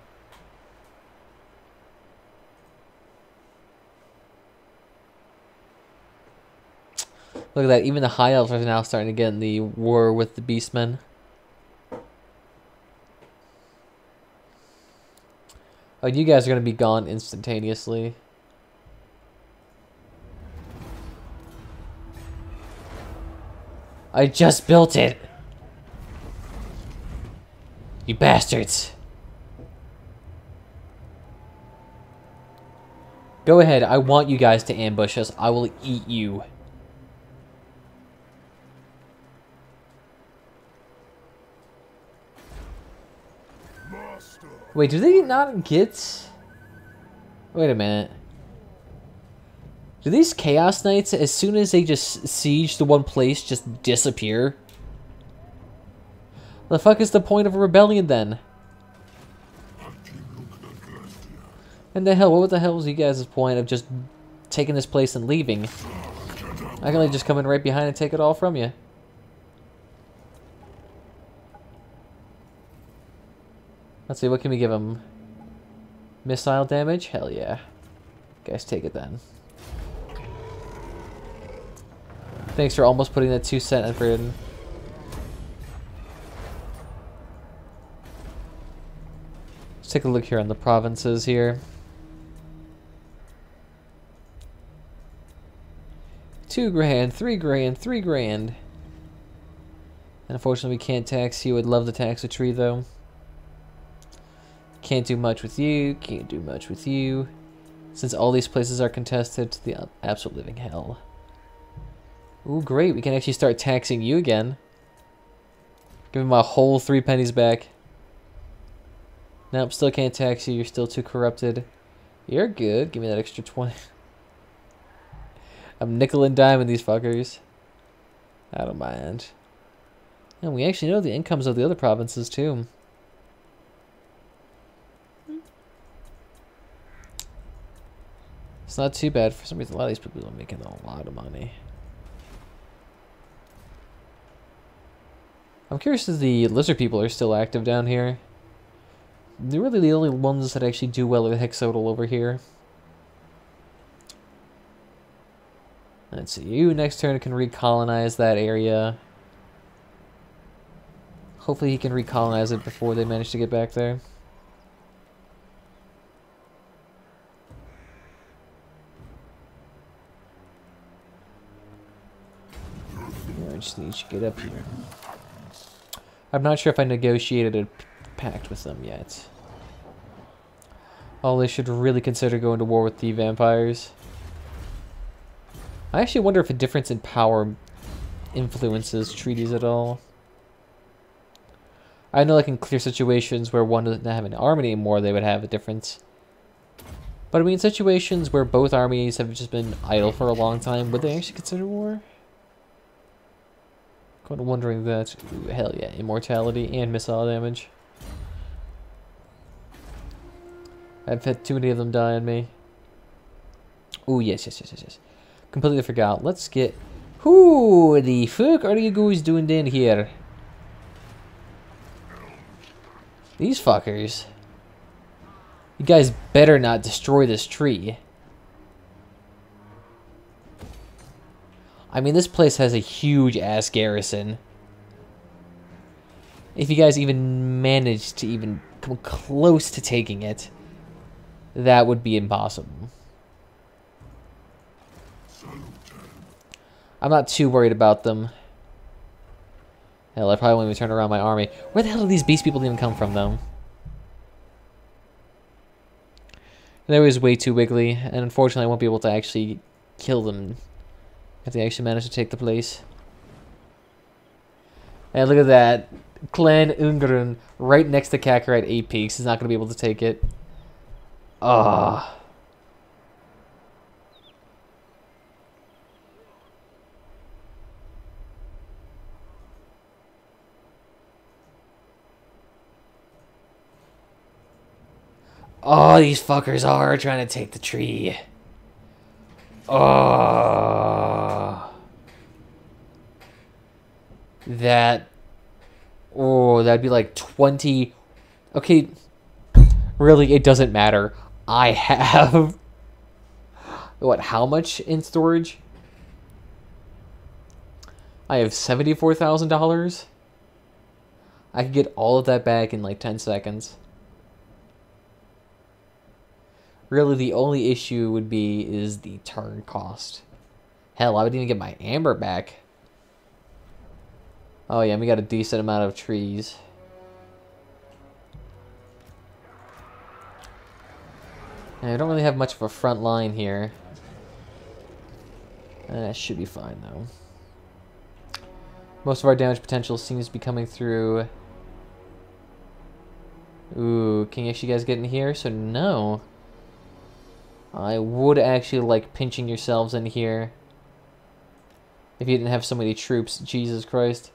A: Look at that, even the high elves are now starting to get in the war with the beastmen. Oh, you guys are going to be gone instantaneously. I just built it! You bastards! Go ahead, I want you guys to ambush us. I will eat you.
B: Master.
A: Wait, do they not get... Wait a minute. Do these Chaos Knights, as soon as they just siege the one place, just disappear? The fuck is the point of a rebellion then? And the hell, what the hell was you guys' point of just taking this place and leaving? I can just come in right behind and take it all from you. Let's see, what can we give them? Missile damage? Hell yeah. Guys, take it then. Thanks for almost putting that 2 cent effort in. Let's take a look here on the provinces here. 2 grand, 3 grand, 3 grand. And unfortunately we can't tax you. I'd love to tax a tree though. Can't do much with you, can't do much with you. Since all these places are contested to the absolute living hell. Ooh, great, we can actually start taxing you again. Give him a whole 3 pennies back. Nope, still can't tax you, you're still too corrupted. You're good, give me that extra 20. I'm nickel and diming these fuckers. I don't mind. And we actually know the incomes of the other provinces too. It's not too bad. For some reason, a lot of these people are making a lot of money. I'm curious if the lizard people are still active down here. They're really the only ones that actually do well at Hexodal over here. Let's see, you next turn can recolonize that area. Hopefully he can recolonize it before they manage to get back there. Yeah, I just need to get up here. I'm not sure if I negotiated a pact with them yet. Oh, they should really consider going to war with the vampires. I actually wonder if a difference in power influences treaties at all. I know like in clear situations where one doesn't have an army anymore, they would have a difference. But I mean, situations where both armies have just been idle for a long time, would they actually consider war? Kind of wondering that. Ooh, hell yeah, immortality and missile damage. I've had too many of them die on me. Ooh, yes. Completely forgot. Let's get... Who the fuck are you guys doing down here? These fuckers. You guys better not destroy this tree. I mean, this place has a huge ass garrison. If you guys even manage to even come close to taking it, that would be impossible. I'm not too worried about them. Hell, I probably won't even turn around my army. Where the hell do these beast people even come from, though? They're always way too wiggly, and unfortunately I won't be able to actually kill them if they actually manage to take the place. And look at that. Clan Ungarn right next to Kakarite 8 Peaks. He's not going to be able to take it. Ah. Oh, these fuckers are trying to take the tree. Oh. That. Oh, that'd be like 20. Okay. Really, it doesn't matter. I have. What, how much in storage? I have $74,000. I could get all of that back in like 10 seconds. Really, the only issue would be is the turn cost. Hell, I would even get my amber back. Oh yeah, we got a decent amount of trees. And I don't really have much of a front line here. That should be fine though. Most of our damage potential seems to be coming through. Ooh, can you actually guys get in here? So no. I would actually like pinching yourselves in here. If you didn't have so many troops. Jesus Christ.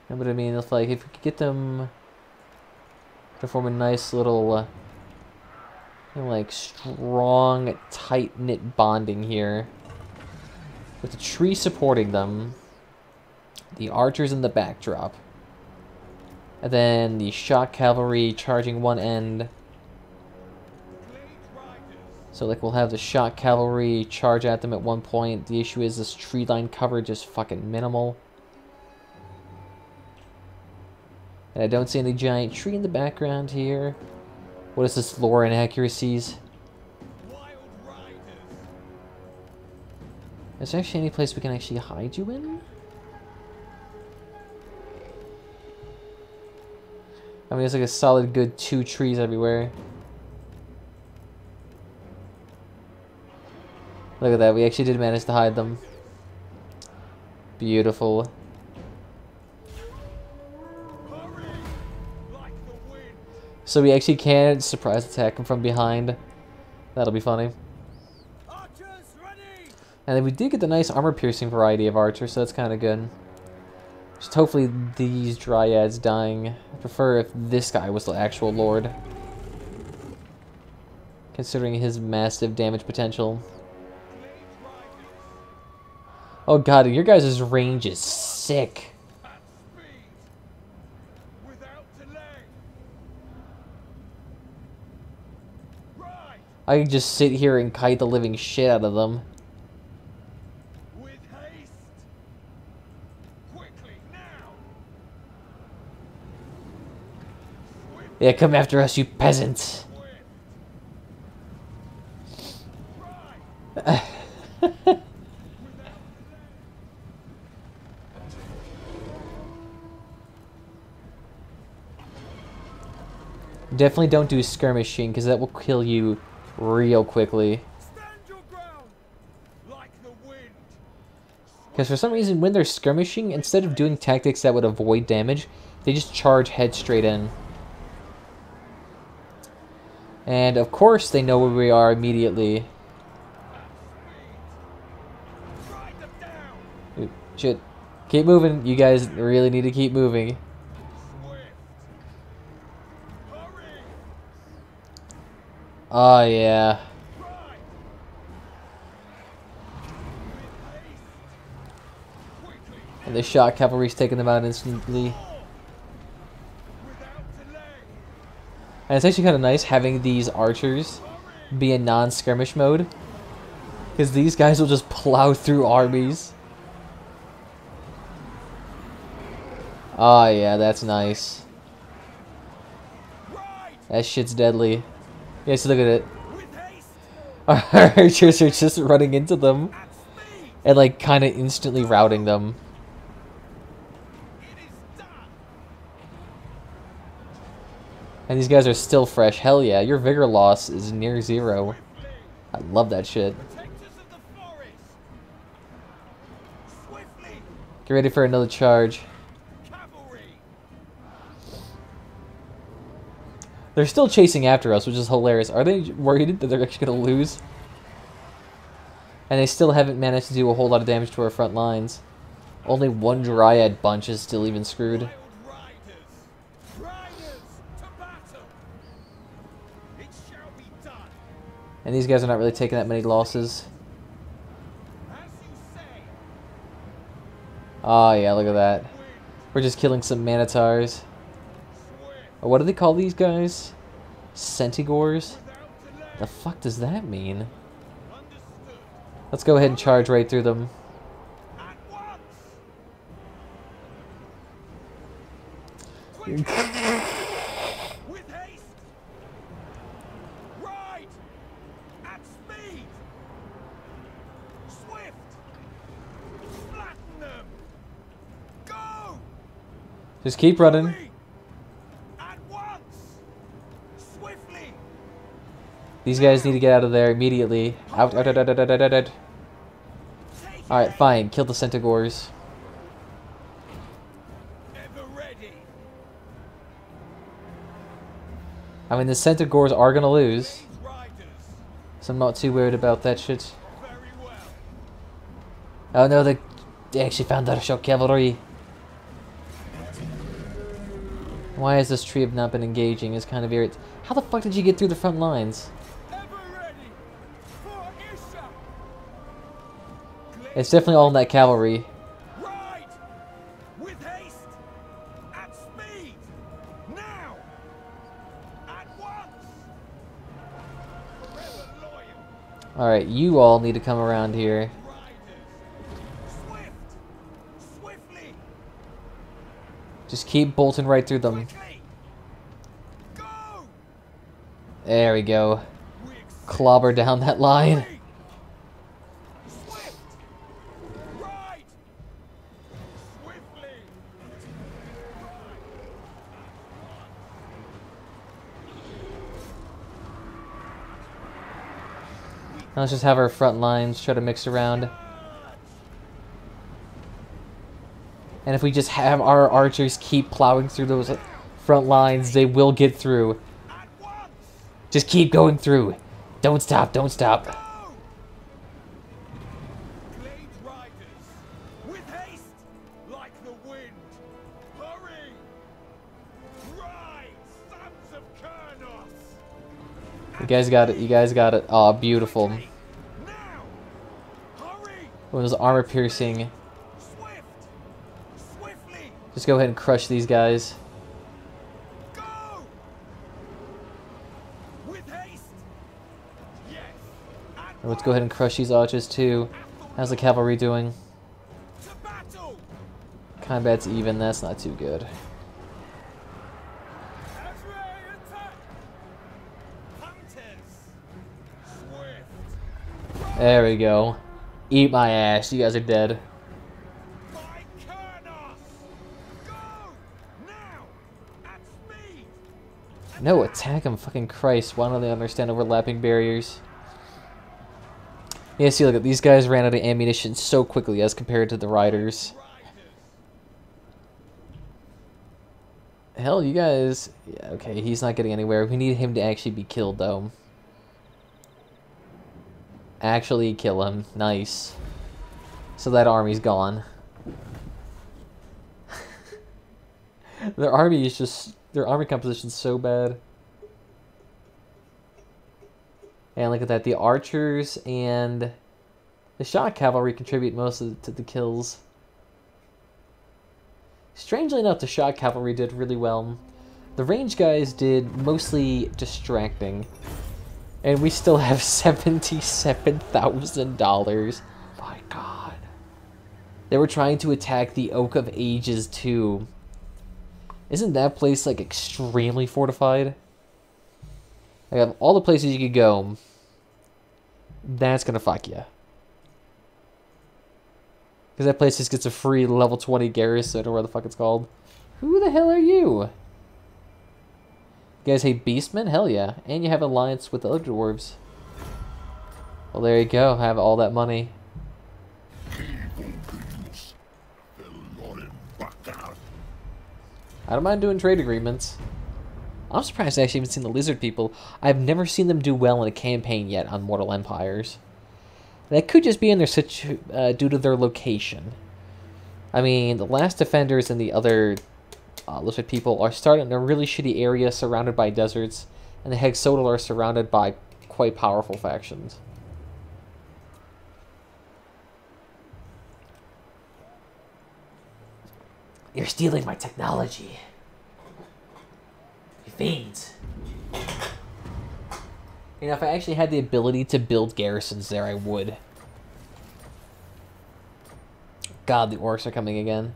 A: No, but I mean, if we could get them to form a nice little, like, strong, tight-knit bonding here. With the tree supporting them. The archers in the backdrop. And then the shock cavalry charging one end. So, like, we'll have the shock cavalry charge at them at one point. The issue is this tree line coverage is fucking minimal. And I don't see any giant tree in the background here. What is this lore inaccuracies? Is there actually any place we can actually hide you in? I mean, there's like a solid good 2 trees everywhere. Look at that, we actually did manage to hide them. Beautiful. So we actually can surprise attack them from behind. That'll be funny. And then we did get the nice armor-piercing variety of archer, so that's kind of good. Just hopefully these dryads dying. I prefer if this guy was the actual lord. considering his massive damage potential. Oh god, your guys' range is sick. I can just sit here and kite the living shit out of them.
B: With haste. Quickly now.
A: Yeah, come after us, you peasants. Definitely don't do skirmishing, because that will kill you real quickly.
B: Stand your ground like the wind.
A: Because for some reason, when they're skirmishing, instead of doing tactics that would avoid damage, they just charge head straight in. And of course, they know where we are immediately.
B: Ride them down.
A: Ooh, shit. Keep moving. You guys really need to keep moving.
B: Swift. Hurry.
A: Oh, yeah.
B: Ride. With haste. Quickly.
A: And the shock cavalry's taking them out instantly.
B: Without delay.
A: And it's actually kind of nice having these archers be in non-skirmish mode. Because these guys will just plow through armies. Oh yeah, that's nice.
B: Ride.
A: That shit's deadly. Yeah, so look at it.
B: With haste.
A: Our archers are just running into them.
B: At speed.
A: And like kind of instantly routing them.
B: It is done.
A: And these guys are still fresh. Hell yeah, your vigor loss is near zero.
B: Swiftly.
A: I love that shit.
B: Protectors of the forest. Swiftly.
A: Get ready for another charge.
B: Cavalry.
A: They're still chasing after us, which is hilarious. Are they worried that they're actually going to lose? And they still haven't managed to do a whole lot of damage to our front lines. Only one Dryad bunch is still even screwed.
B: Wild riders. Riders to battle. It shall be done.
A: And these guys are not really taking that many losses.
B: As you say.
A: Oh yeah, look at that. We're just killing some Manitars.
B: Swift.
A: Oh, what do they call these guys? Centigores?
B: Without delay.
A: The fuck does that mean?
B: Understood.
A: Let's go ahead and charge right through them.
B: At once. Quickly. With haste. Ride. At speed. Swift. Flatten them. Go.
A: Just keep running.
B: Hurry. At once. Swiftly.
A: These guys need to get out of there immediately. Out, out, out, out, out, out, out, out.
B: Take
A: Alright,
B: aim.
A: fine. Kill the Centigores.
B: Ever ready.
A: I mean, the Centigores are gonna lose.
B: These riders.
A: So I'm not too worried about that shit.
B: Very well.
A: Oh no, they actually found our shock cavalry. Why has this tree have not been engaging? It's kind of irritating. How the fuck did you get through the front lines?
B: Ever ready. For Isha.
A: It's definitely all in that cavalry.
B: Ride. With haste. At speed. Now. At once. Forever loyal.
A: Alright, you all need to come around here.
B: Riders. Swift. Swiftly.
A: Just keep bolting right through them.
B: Quickly. Go.
A: There we go.
B: We accept.
A: Clobber down that line.
B: Swift. Ride. Swiftly.
A: Now let's just have our front lines try to mix around. And if we just have our archers keep plowing through those front lines, they will get through.
B: At once.
A: Just keep going through. Don't stop, don't stop.
B: Go. Glade riders. With haste. Like the wind. Hurry. Ride, sons of Kurnos.
A: You guys got it. You guys got it. Oh, beautiful.
B: Now! Hurry!
A: When those armor piercing.
B: Swift! Swiftly!
A: Just go ahead and crush these guys.
B: Go! With haste! Yes!
A: And let's go ahead and crush these archers too. How's the cavalry doing?
B: To battle!
A: Combat's even. That's not too good.
B: As we attack! Hunters! Swift!
A: There we go. Eat my ass. You guys are dead.
B: By Kurnos! Go! Now! At speed!
A: No, attack them. Fucking Christ. Why don't they understand overlapping barriers? Yeah, see, look, these guys ran out of ammunition so quickly as compared to the riders. Hell, you guys... Yeah, okay, he's not getting anywhere. We need him to actually be killed, though. Actually kill him. Nice. So that army's gone. Their army is just... Their army composition's so bad. And look at that. The archers and the shock cavalry contribute most to the kills. Strangely enough, the shock cavalry did really well. The range guys did mostly distracting. And we still have $77,000. My God. They were trying to attack the Oak of Ages too. Isn't that place like extremely fortified? I have all the places you could go. That's gonna fuck you. Because that place just gets a free level 20 garrison, or where the fuck it's called. Who the hell are you? You guys hate beastmen? Hell yeah. And you have an alliance with the other dwarves. Well, there you go. Have all that money. I don't mind doing trade agreements. I'm surprised I actually haven't seen the lizard people. I've never seen them do well in a campaign yet on Mortal Empires. That could just be in their due to their location. I mean, the Last Defenders and the other lizard people are starting in a really shitty area surrounded by deserts, and the Hexodal are surrounded by quite powerful factions. You're stealing my technology. You fiends. You know, if I actually had the ability to build garrisons there, I would. God, the orcs are coming again.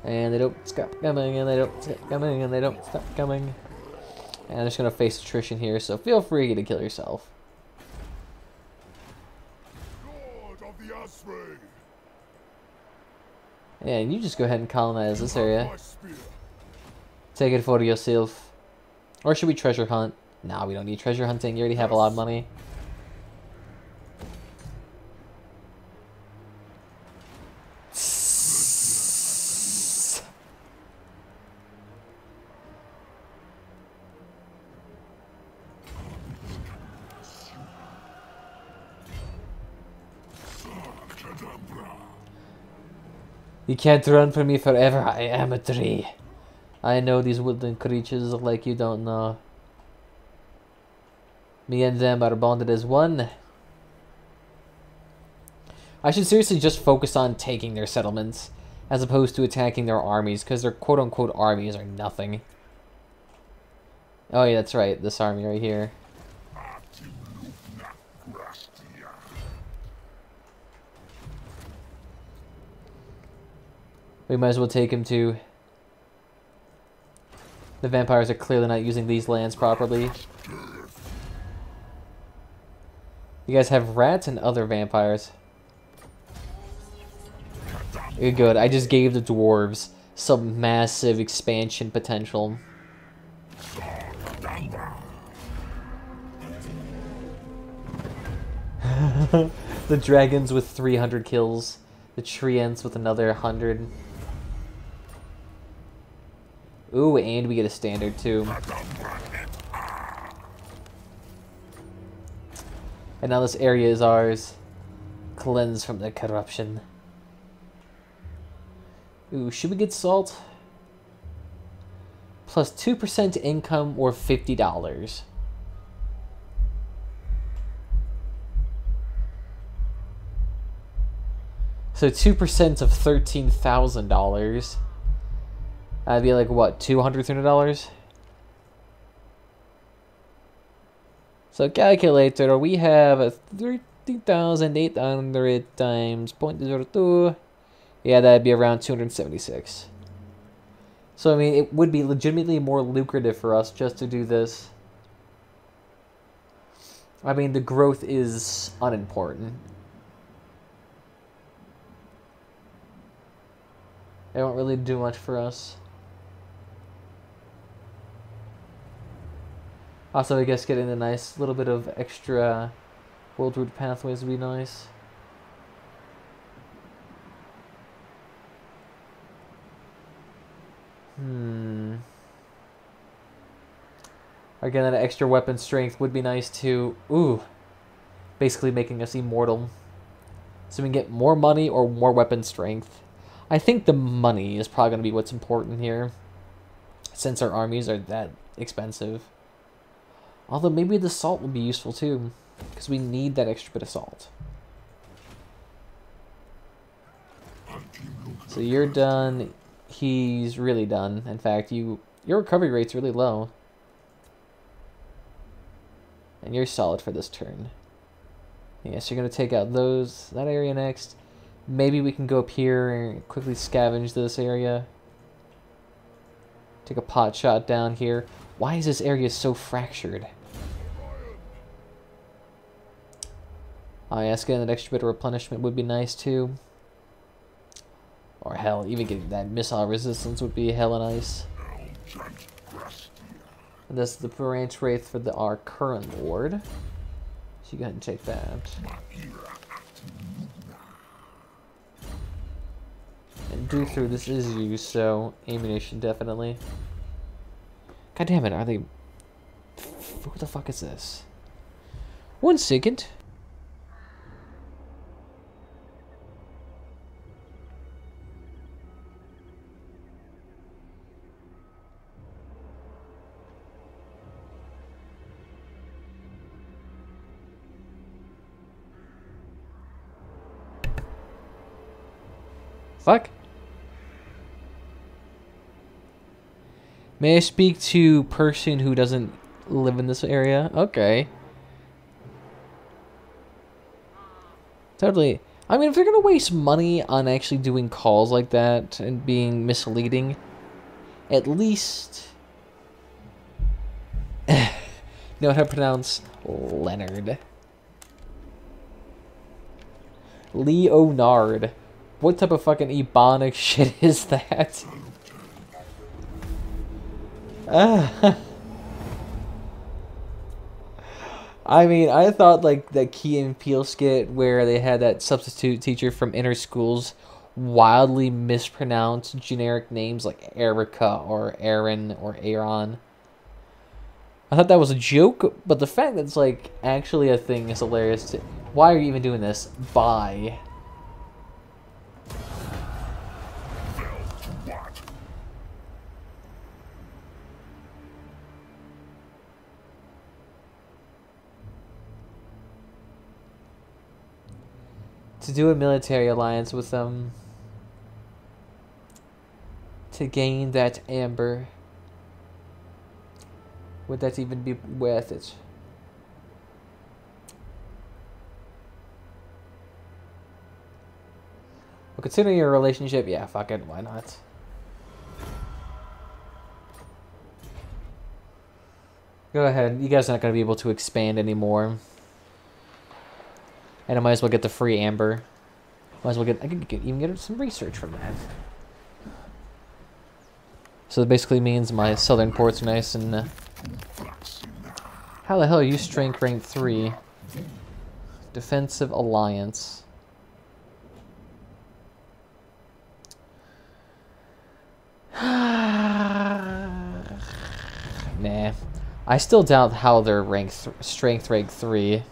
A: And they don't stop coming, and they don't stop coming, and they don't stop coming. And I'm just going to face attrition here, so feel free to kill yourself.
B: Lord of the Asray!
A: Yeah, and you just go ahead and colonize this area.
B: My spear.
A: Take it for yourself. Or should we treasure hunt? Nah, we don't need treasure hunting. You already have a lot of money. You can't run from me forever. I am a tree. I know these woodland creatures like you don't know. Me and them are bonded as one. I should seriously just focus on taking their settlements, as opposed to attacking their armies, because their quote-unquote armies are nothing. Oh yeah, that's right. This army right here. We might as well take him too. The vampires are clearly not using these lands properly. You guys have rats and other vampires. You're good. I just gave the dwarves some massive expansion potential. The dragons with 300 kills. The treants with another 100. Ooh, and we get a standard too. And now this area is ours. Cleanse from the corruption. Ooh, should we get salt? plus 2% income or $50. So 2% of $13,000. That'd be like what, $200, $300? So calculator, we have a 30,800 times 0.02. Yeah, that'd be around 276. So I mean, it would be legitimately more lucrative for us just to do this. I mean, the growth is unimportant. It won't really do much for us. Also, I guess getting a nice little bit of extra world route pathways would be nice. Again, that extra weapon strength would be nice too. Ooh. Basically making us immortal. So we can get more money or more weapon strength. I think the money is probably going to be what's important here, since our armies are that expensive. Although maybe the salt would be useful too, because we need that extra bit of salt. So you're done. He's really done. In fact, your recovery rate's really low. And you're solid for this turn. Yeah, so you're going to take out that area next. Maybe we can go up here and quickly scavenge this area. Take a pot shot down here. Why is this area so fractured? Oh yes, getting that extra bit of replenishment would be nice too. Or hell, even getting that missile resistance would be hella nice. And this is the branch wraith for our current lord. So you go ahead and take that. And do through this is used, so ammunition definitely. God damn it, are they... Who the fuck is this? 1 second. Fuck. May I speak to person who doesn't live in this area? Okay. Totally. I mean, if they're gonna waste money on actually doing calls like that and being misleading, at least know how to pronounce Leonard. Leonard. What type of fucking Ebonic shit is that? I mean, I thought like that Key and Peele skit where they had that substitute teacher from inner schools wildly mispronounce generic names like Erica or Aaron or Aaron. I thought that was a joke, but the fact that it's like actually a thing is hilarious too. Why are you even doing this? Bye. To do a military alliance with them. To gain that amber. Would that even be worth it? Well, considering your relationship, yeah, fuck it, why not? Go ahead, you guys are not going to be able to expand anymore. And I might as well get the free amber. Might as well get, I could even get some research from that. So it basically means my southern ports are nice and... how the hell are you strength rank 3? Defensive alliance. Nah. I still doubt how they're strength rank 3.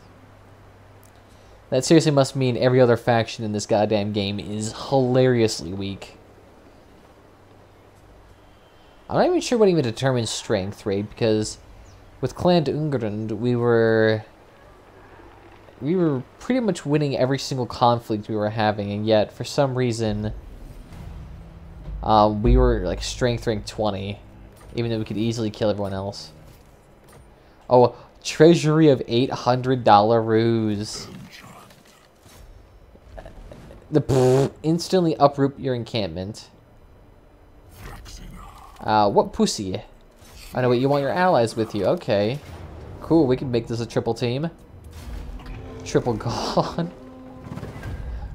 A: That seriously must mean every other faction in this goddamn game is hilariously weak. I'm not even sure what even determines strength, right? Because with Clan Ungarn, we were pretty much winning every single conflict we were having, and yet for some reason we were like strength rank 20, even though we could easily kill everyone else. Oh, treasury of $800 ruse. Instantly uproot your encampment. What pussy? I know what you want your allies with you. Okay. Cool, we can make this a triple team. Triple gone.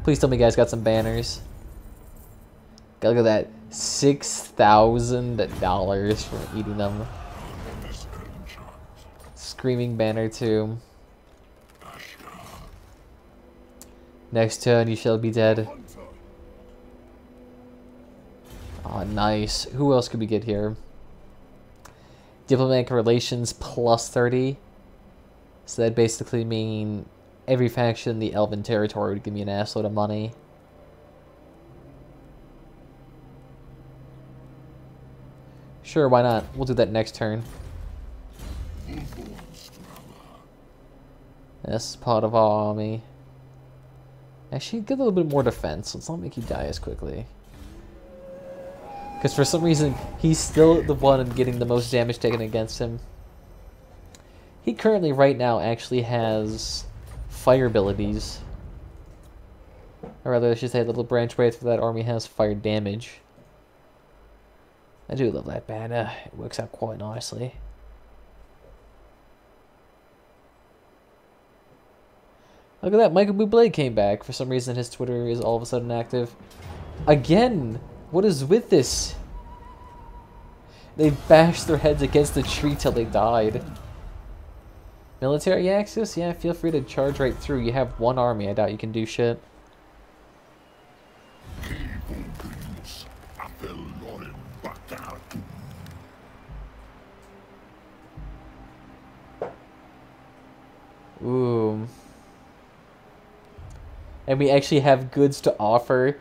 A: Please tell me you guys got some banners. Gotta look at that. $6,000 for eating them. Screaming banner too. Next turn you shall be dead. Oh, nice. Who else could we get here? Diplomatic relations plus 30. So that basically mean every faction in the Elven territory would give me an assload of money. Sure, why not? We'll do that next turn. This is part of our army. Actually, get a little bit more defense. Let's not make you die as quickly. Because for some reason, he's still the one getting the most damage taken against him. He currently, right now, actually has fire abilities. Or rather, I should say, little branch right for that army has fire damage. I do love that banner. It works out quite nicely. Look at that, Michael Bublé came back. For some reason, his Twitter is all of a sudden active. Again! What is with this? They bashed their heads against the tree till they died. Military access? Yeah, feel free to charge right through. You have one army. I doubt you can do shit. Ooh. And we actually have goods to offer.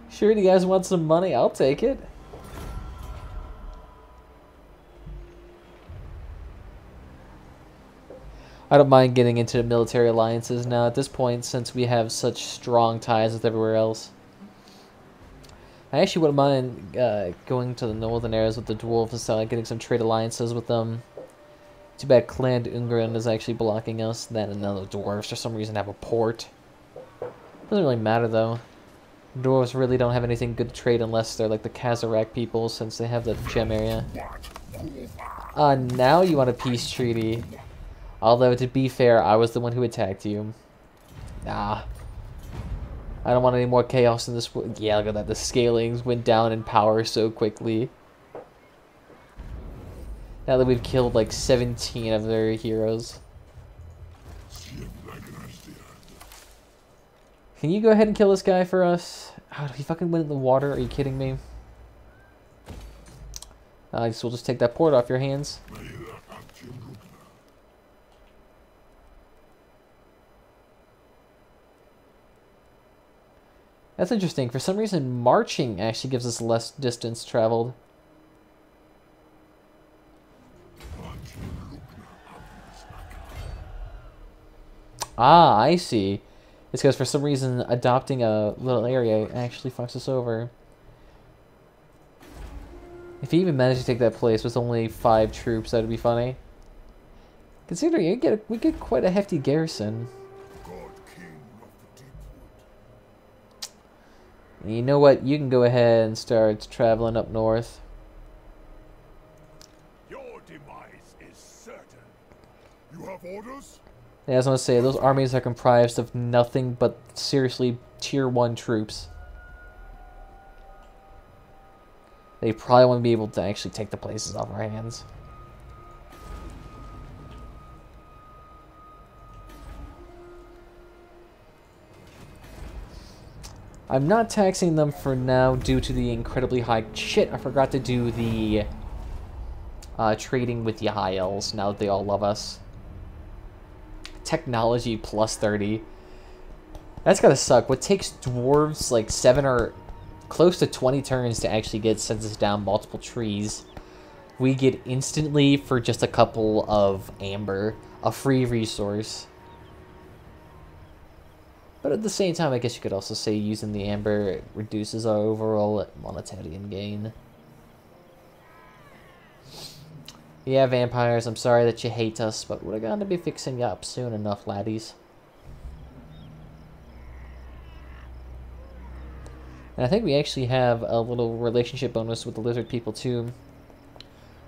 A: Sure, do you guys want some money? I'll take it. I don't mind getting into military alliances now at this point, since we have such strong ties with everywhere else. I actually wouldn't mind going to the northern areas with the dwarves and start getting some trade alliances with them. Too bad Clan Ungarn is actually blocking us. That and none of the dwarves for some reason have a port. Doesn't really matter though. Dwarves really don't have anything good to trade unless they're like the Kazarak people, since they have the gem area. Now you want a peace treaty. Although, to be fair, I was the one who attacked you. Nah. I don't want any more chaos in this world. Yeah, look at that. The scalings went down in power so quickly. Now that we've killed like 17 of their heroes. Can you go ahead and kill this guy for us? Oh, did he fucking went in the water? Are you kidding me? I guess we'll just take that port off your hands. That's interesting. For some reason, marching actually gives us less distance traveled. Ah, I see. It's because for some reason adopting a little area actually fucks us over. If he even managed to take that place with only 5 troops, that'd be funny. Considering we get quite a hefty garrison. You know what? You can go ahead and start traveling up north.
B: Your demise is certain. You have orders?
A: Yeah, I was going to say, those armies are comprised of nothing but seriously tier 1 troops. They probably won't be able to actually take the places off our hands. I'm not taxing them for now due to the incredibly high... Shit, I forgot to do the trading with the high elves now that they all love us. Technology plus 30. That's gotta suck. What takes dwarves like 7 or close to 20 turns to actually get census down multiple trees. We get instantly, for just a couple of amber, a free resource. But at the same time, I guess you could also say using the amber reduces our overall monetary gain. Yeah, vampires, I'm sorry that you hate us, but we're going to be fixing you up soon enough, laddies. And I think we actually have a little relationship bonus with the lizard people, too.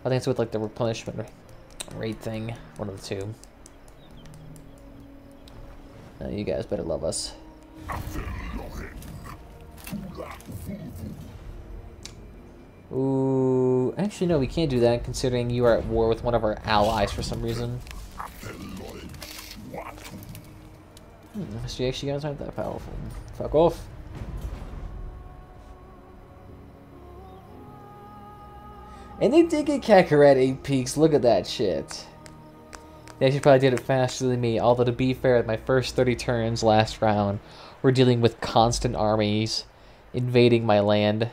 A: I think it's with, like, the replenishment rate thing. One of the two. You guys better love us. Ooh, actually no, we can't do that considering you are at war with one of our allies for some reason. So you actually guys aren't that powerful. Fuck off. And they did get Kakarot 8 peaks, look at that shit. They actually probably did it faster than me, although to be fair, my first 30 turns last round were dealing with constant armies invading my land.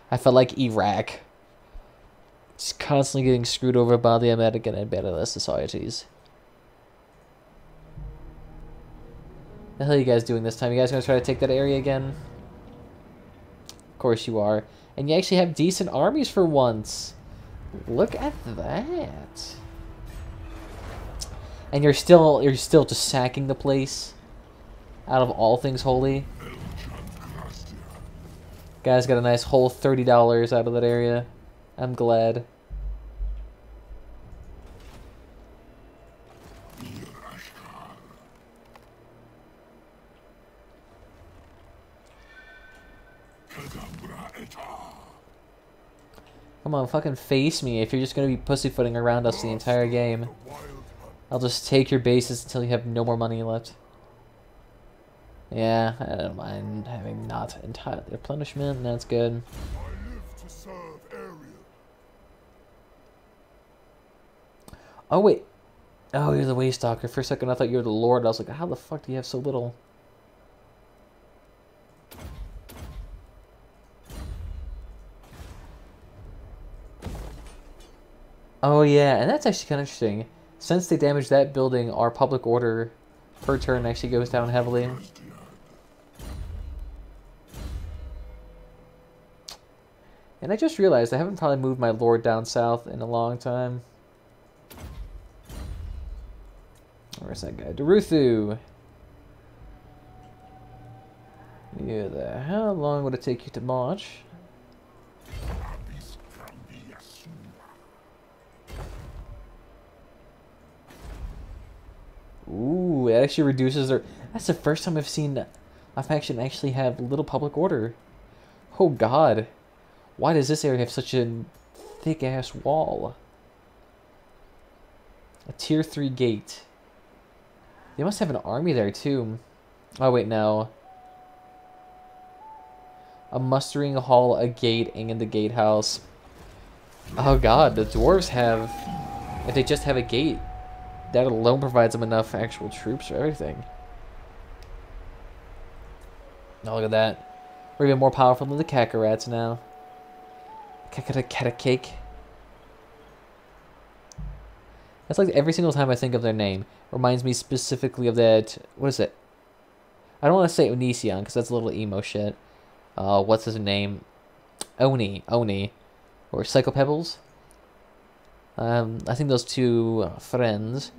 A: I felt like Iraq. Just constantly getting screwed over by the American imperialist societies. The hell are you guys doing this time? You guys gonna try to take that area again? Of course you are. And you actually have decent armies for once. Look at that. And you're still just sacking the place out of all things holy. Guys got a nice whole $30 out of that area. I'm glad. Come on, fucking face me if you're just gonna be pussyfooting around us the entire game. I'll just take your bases until you have no more money left. Yeah, I don't mind having not entirely replenishment, that's good.
B: I live to serve area.
A: Oh wait. Oh, you're the Waystalker. For a second I thought you were the Lord. I was like, how the fuck do you have so little? Oh yeah, and that's actually kind of interesting. Since they damaged that building, our public order per turn actually goes down heavily. And I just realized I haven't probably moved my lord down south in a long time. Where's that guy? Daruthu! You there. How long would it take you to march? Ooh, it actually reduces their... That's the first time I've seen a faction actually have little public order. Oh god. Why does this area have such a thick-ass wall? A tier 3 gate. They must have an army there, too. Oh, wait, no. A mustering hall, a gate, and the gatehouse. Oh god, the dwarves have... If they just have a gate, that alone provides them enough actual troops for everything. Oh, look at that. We're even more powerful than the Kakarats now. Cake. That's like every single time I think of their name. Reminds me specifically of that... What is it? I don't want to say Onision, because that's a little emo shit. What's his name? Oni. Or Psychopebbles. I think those two friends.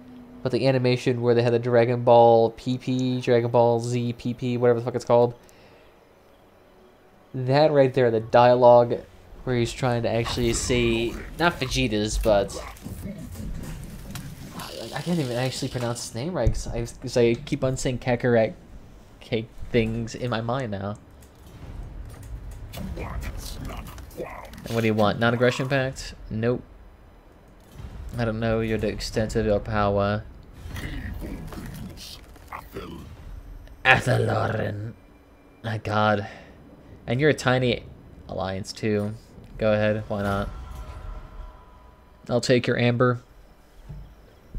A: But the animation where they had the Dragon Ball PP, Dragon Ball Z PP, whatever the fuck it's called. That right there, the dialogue where he's trying to actually say, not Vegeta's, but I can't even actually pronounce his name right because I keep on saying Kakarot cake things in my mind now. And what do you want? Non-aggression pact? Nope. I don't know your extent of your power. Athaloran. My god. And you're a tiny alliance too. Go ahead, why not? I'll take your amber.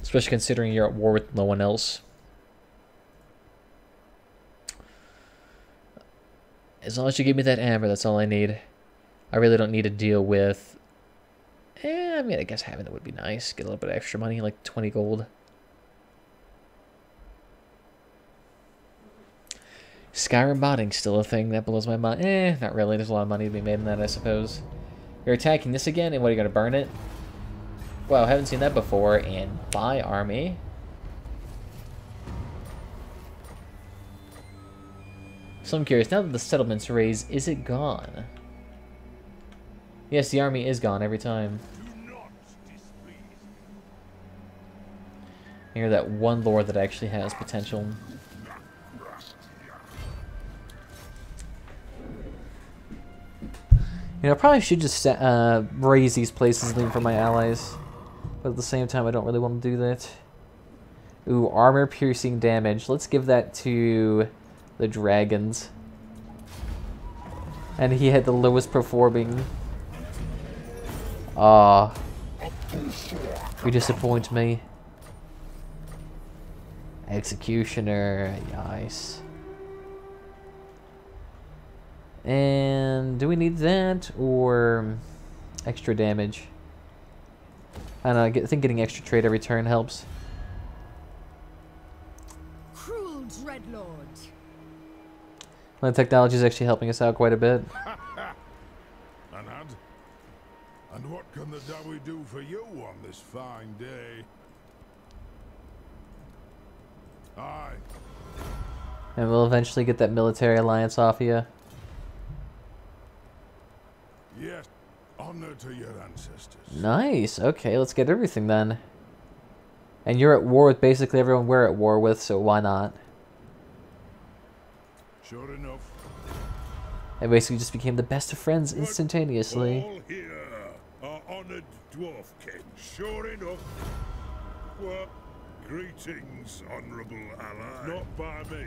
A: Especially considering you're at war with no one else. As long as you give me that amber, that's all I need. I really don't need to deal with... I mean, I guess having it would be nice. Get a little bit of extra money, like 20 gold. Skyrim modding still a thing that blows my mind. Not really. There's a lot of money to be made in that, I suppose. You're attacking this again, and what, are you going to burn it? Wow, haven't seen that before. And bye, army. So I'm curious, now that the settlement's raised, is it gone? Yes, the army is gone every time. You're that one lord that actually has potential. You know, I probably should just raise these places and leave them for my allies. But at the same time, I don't really want to do that. Ooh, armor-piercing damage. Let's give that to the dragons. And he had the lowest performing. Ah. You disappoint me. Executioner. Nice. And do we need that or extra damage? I don't know, I think getting extra trade every turn helps.
C: Cruel Dreadlord.
A: My technology is actually helping us out quite a bit.
B: And what can the Dawi do for you on this fine day? Aye.
A: And we'll eventually get that military alliance off of you.
B: Yes, honor to your ancestors.
A: Nice. Okay, let's get everything then. And you're at war with basically everyone we're at war with, so why not?
B: Sure enough.
A: And basically just became the best of friends instantaneously.
B: All here are honored dwarf king. Sure enough. Well, greetings, honorable ally. Not by me.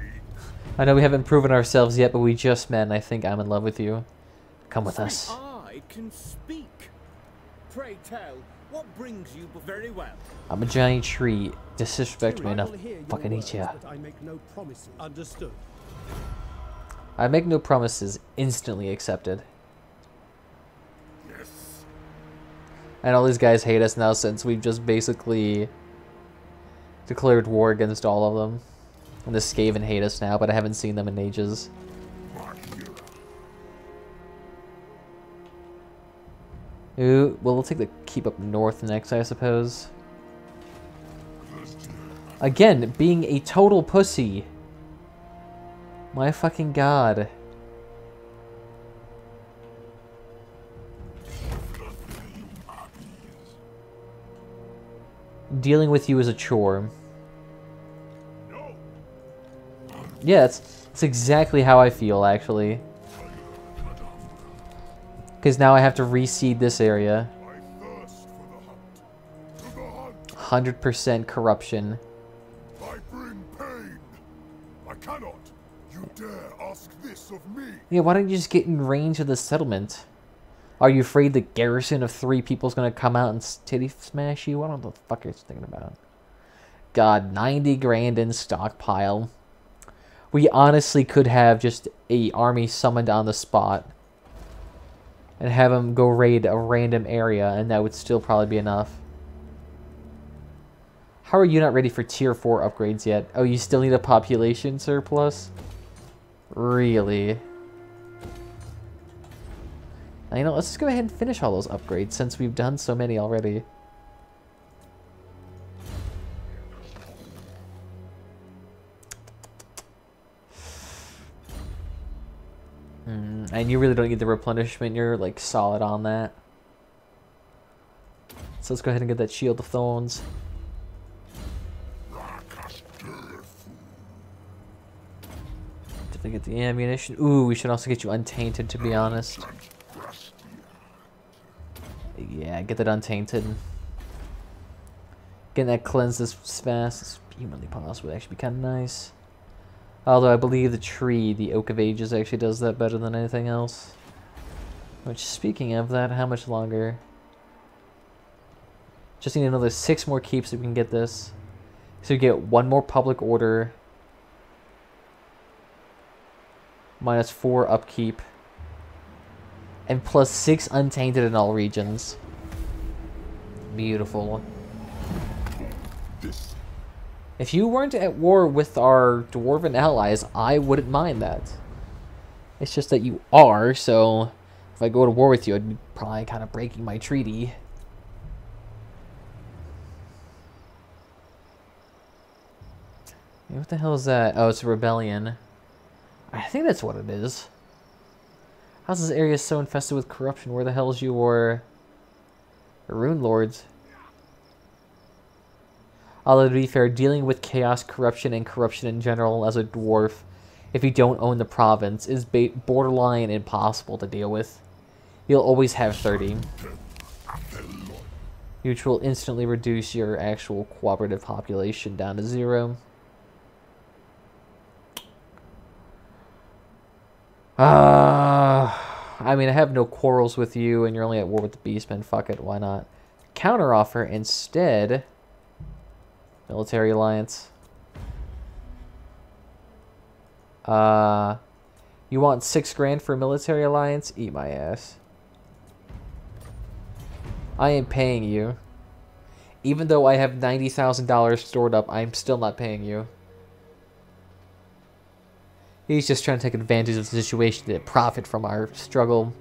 A: I know we haven't proven ourselves yet, but we just met, and I think I'm in love with you. Come with us.
D: I can speak. Pray tell, what brings you very well?
A: I'm a giant tree. Disrespect me enough. Fucking eat ya.
E: I make no promises. Understood.
A: I make no promises. Instantly accepted.
B: Yes.
A: And all these guys hate us now since we've just basically declared war against all of them. And the Skaven hate us now, but I haven't seen them in ages. Ooh, well, we'll take the keep up north next, I suppose. Again, being a total pussy. My fucking god. Dealing with you is a chore. Yeah, it's exactly how I feel, actually. Because now I have to reseed this area. 100% corruption.
B: I bring pain. I cannot. You dare ask this of me?
A: Yeah, why don't you just get in range of the settlement? Are you afraid the garrison of 3 people is going to come out and titty smash you? I don't know what the fuck you're thinking about. God, 90 grand in stockpile. We honestly could have just a army summoned on the spot. And have them go raid a random area, and that would still probably be enough. How are you not ready for tier 4 upgrades yet? Oh, you still need a population surplus? Really? Now, you know, let's just go ahead and finish all those upgrades since we've done so many already. And you really don't need the replenishment. You're like solid on that. So let's go ahead and get that Shield of Thorns. Definitely get the ammunition. Ooh, we should also get you Untainted, to be honest. Yeah, get that Untainted. Getting that cleansed as fast as humanly possible would actually be kind of nice. Although I believe the tree, the Oak of Ages, actually does that better than anything else. Which, speaking of that, how much longer? Just need another 6 more keeps so we can get this. So we get 1 more public order. -4 upkeep. And +6 untainted in all regions. Beautiful. If you weren't at war with our dwarven allies, I wouldn't mind that. It's just that you are, so if I go to war with you, I'd be probably kind of breaking my treaty. What the hell is that? Oh, it's a rebellion. I think that's what it is. How's this area so infested with corruption? Where the hell is your rune lords? Although to be fair, dealing with chaos, corruption, and corruption in general as a dwarf, if you don't own the province, is borderline impossible to deal with. You'll always have 30. Which will instantly reduce your actual cooperative population down to 0. I mean, I have no quarrels with you, and you're only at war with the Beastmen. Fuck it, why not? Counteroffer instead. Military alliance. You want 6 grand for a military alliance? Eat my ass. I am paying you. Even though I have $90,000 stored up, I'm still not paying you. He's just trying to take advantage of the situation to profit from our struggle.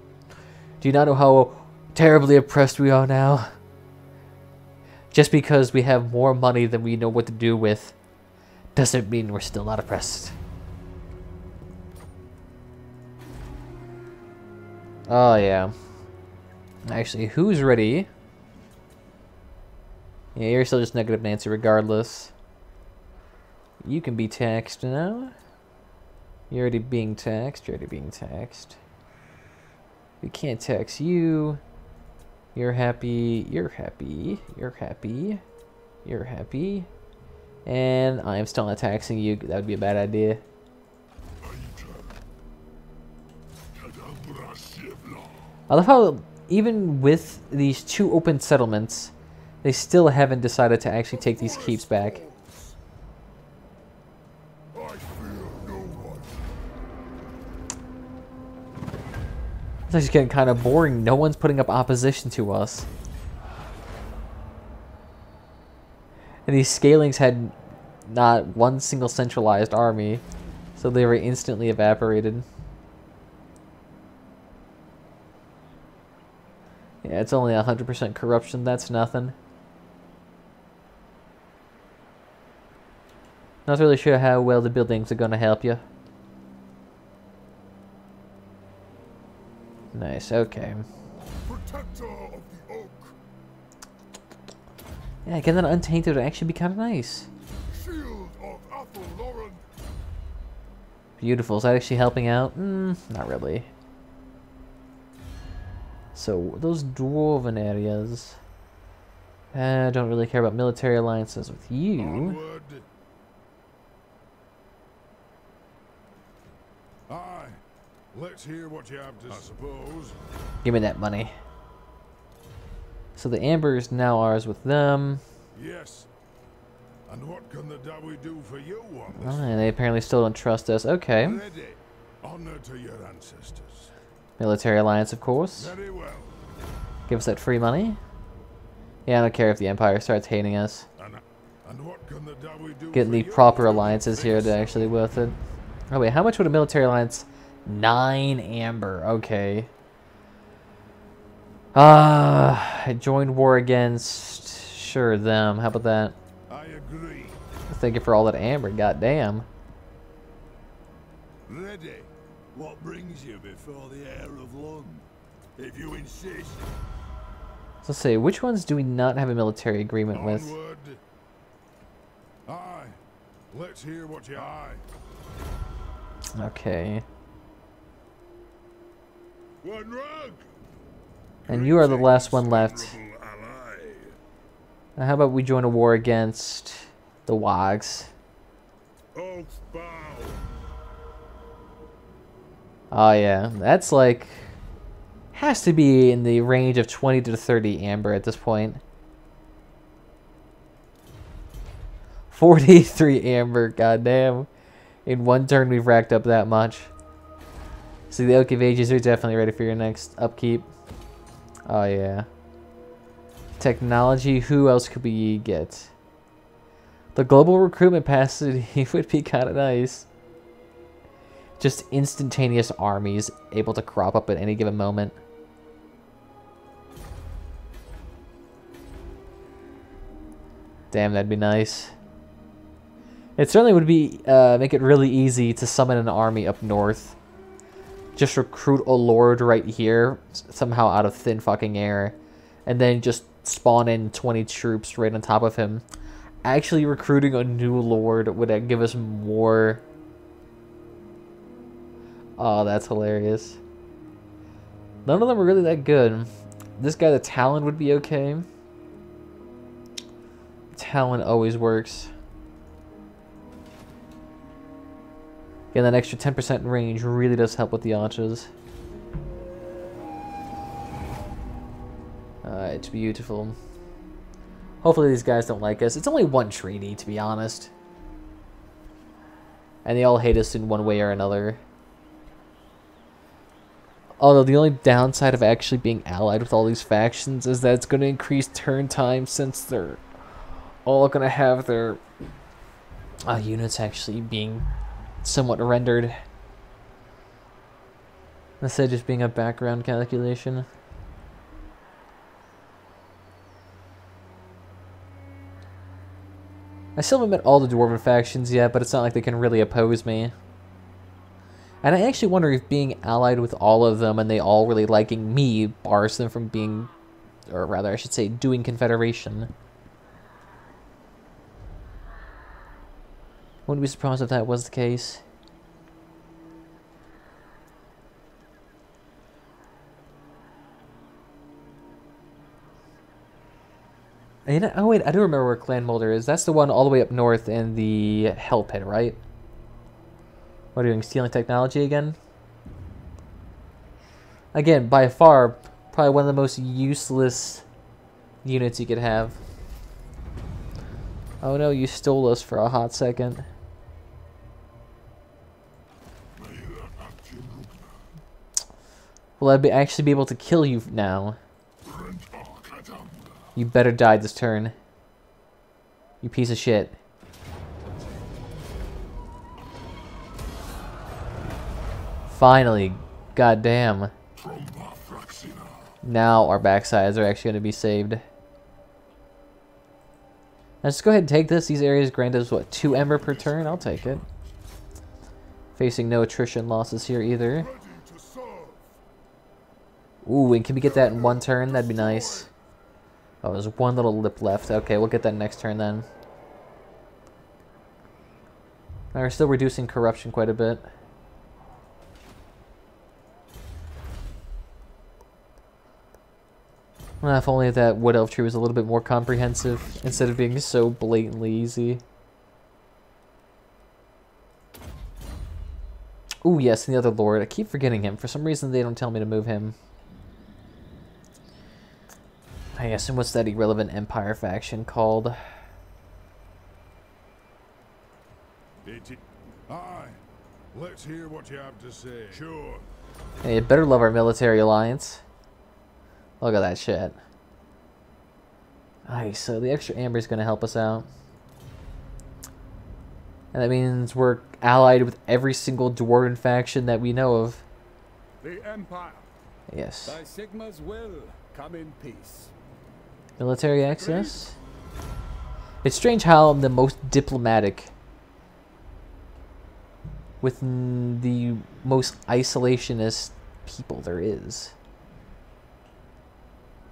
A: Do you not know how terribly oppressed we are now? Just because we have more money than we know what to do with doesn't mean we're still not oppressed. Oh, yeah. Actually, who's ready? Yeah, you're still just negative Nancy regardless. You can be taxed now. You're already being taxed. You're already being taxed. We can't tax you. You're happy. You're happy. You're happy. You're happy. And I am still not taxing you. That would be a bad idea. I love how even with these 2 open settlements, they still haven't decided to actually take these keeps back. It's actually getting kind of boring. No one's putting up opposition to us. And these scalings had not one single centralized army, so they were instantly evaporated. Yeah, it's only 100% corruption. That's nothing. Not really sure how well the buildings are going to help you. Nice, okay.
B: Protector of the oak.
A: Yeah, getting that untainted would actually be kind of nice.
B: Shield of Athel Lauren.
A: Beautiful. Is that actually helping out? Not really. So, those dwarven areas. I don't really care about military alliances with you.
B: Onward. Aye. Let's hear what you have to, I suppose.
A: Give me that money. So the amber is now ours with them.
B: Yes. And what can the Dawi do for you on
A: Oh,
B: this?
A: and they apparently still don't trust us. Okay.
B: Ready. Honor to your ancestors.
A: Military alliance, of course.
B: Very well.
A: Give us that free money. Yeah, I don't care if the Empire starts hating us.
B: And what can the Dawi do
A: Getting
B: for
A: the
B: you?
A: proper alliances here to actually worth it. Oh wait, how much would a military alliance? 9 amber. Okay. I joined war against... Sure, them. How about that?
B: I agree.
A: Thank you for all that amber. Goddamn.
B: Ready. What brings you before the heir of Lund? If you insist.
A: So let's see, which ones do we not have a military agreement with?
B: Onward. Aye. Let's hear what you aye.
A: Okay.
B: One rug.
A: And you are the last one left.
B: Honorable ally.
A: Now how about we join a war against the Wogs?
B: Oath bow.
A: Oh yeah, that's like... Has to be in the range of 20 to 30 amber at this point. 43 amber, goddamn. In one turn we've racked up that much. So the Oak of Ages are definitely ready for your next upkeep. Oh yeah. Technology, who else could we get? The global recruitment capacity would be kind of nice. Just instantaneous armies able to crop up at any given moment. Damn, that'd be nice. It certainly would be make it really easy to summon an army up north. Just recruit a lord right here, somehow out of thin fucking air, and then just spawn in 20 troops right on top of him. Actually recruiting a new lord would give us more. Oh, that's hilarious. None of them are really that good. This guy, the Talon, would be okay. Talon always works. Yeah, that extra 10% range really does help with the archers. It's beautiful. Hopefully these guys don't like us. It's only one treaty, to be honest. And they all hate us in one way or another. Although the only downside of actually being allied with all these factions is that it's going to increase turn time, since they're all going to have their units actually being somewhat rendered, instead of just being a background calculation. I still haven't met all the Dwarven factions yet, but it's not like they can really oppose me. And I actually wonder if being allied with all of them and they all really liking me bars them from being, or rather I should say, doing confederation. Wouldn't be surprised if that was the case. And, oh wait, I do remember where Clan Mulder is. That's the one all the way up north in the Hell Pit, right? What are you doing, stealing technology again? Again, by far, probably one of the most useless units you could have. Oh no, you stole us for a hot second. Will I actually be able to kill you now? You better die this turn. You piece of shit. Finally. Goddamn. Now our backsides are actually going to be saved. Let's go ahead and take this. These areas grant us, what, 2 Ember per turn? I'll take it. Facing no attrition losses here either. Ooh, and can we get that in 1 turn? That'd be nice. Oh, there's 1 little lip left. Okay, we'll get that next turn then. Now, we're still reducing corruption quite a bit. Well, if only that Wood Elf tree was a little bit more comprehensive, instead of being so blatantly easy. Ooh, yes, and the other lord. I keep forgetting him. For some reason, they don't tell me to move him. Yes, and what's that irrelevant Empire faction called?
B: Aye. Let's hear what you have to say. Sure.
A: Hey, you better love our military alliance. Look at that shit. Alright, so the extra amber is going to help us out. And that means we're allied with every single Dwarven faction that we know of.
D: The Empire.
A: Yes.
D: By Sigma's will, come in peace.
A: Military access? It's strange how I'm the most diplomatic with the most isolationist people there is.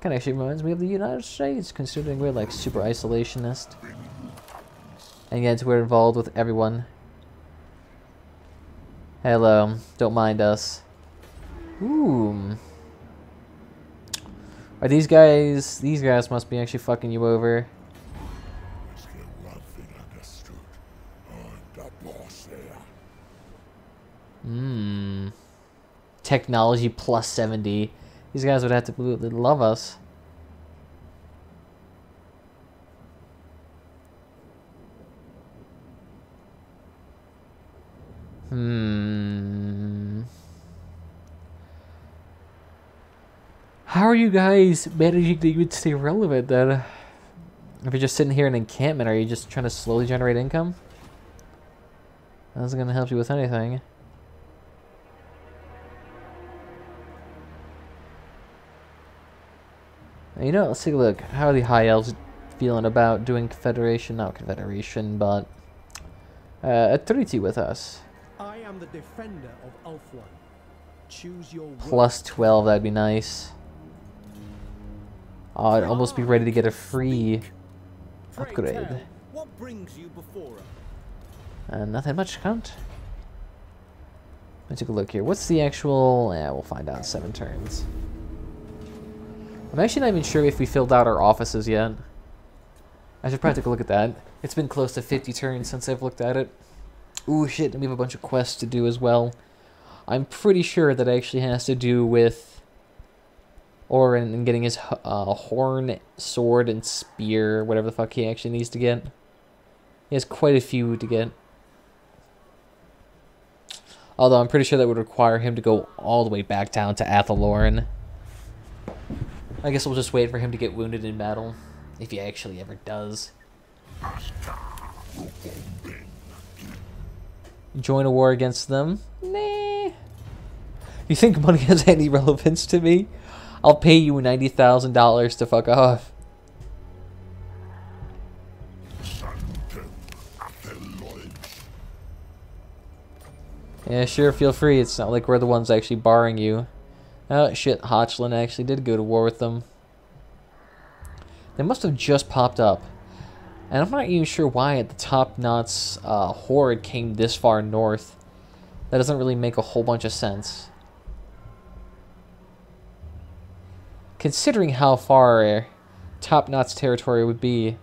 A: Kind of actually reminds me of the United States, considering we're like super isolationist. And yet we're involved with everyone. Hello, don't mind us. Ooh. Are these guys must be actually fucking you over. Technology plus 70. These guys would have to absolutely love us. How are you guys managing to even stay relevant then? If you're just sitting here in encampment, are you just trying to slowly generate income? That isn't going to help you with anything. You know, let's take a look. How are the High Elves feeling about doing Confederation? Not Confederation, but a 32 with us.
E: I am the defender of Ulthuan. Choose your
A: Plus 12, that'd be nice. Oh, I'd almost be ready to get a free upgrade.
D: What brings you before us?
A: Nothing much, Count. Let me take a look here. What's the actual... Yeah, we'll find out in 7 turns. I'm actually not even sure if we filled out our offices yet. I should probably take a look at that. It's been close to 50 turns since I've looked at it. Ooh, shit, and we have a bunch of quests to do as well. I'm pretty sure that actually has to do with Orin and getting his horn, sword, and spear, whatever the fuck he actually needs to get. He has quite a few to get. Although I'm pretty sure that would require him to go all the way back down to Athaloran. I guess we'll just wait for him to get wounded in battle, if he actually ever does. Join a war against them? Nah. You think money has any relevance to me? I'll pay you $90,000 to fuck off. Yeah, sure, feel free. It's not like we're the ones actually barring you. Oh, shit, Hotchlin actually did go to war with them. They must have just popped up. And I'm not even sure why at the top knots horde came this far north. That doesn't really make a whole bunch of sense. Considering how far Top Knot's territory would be.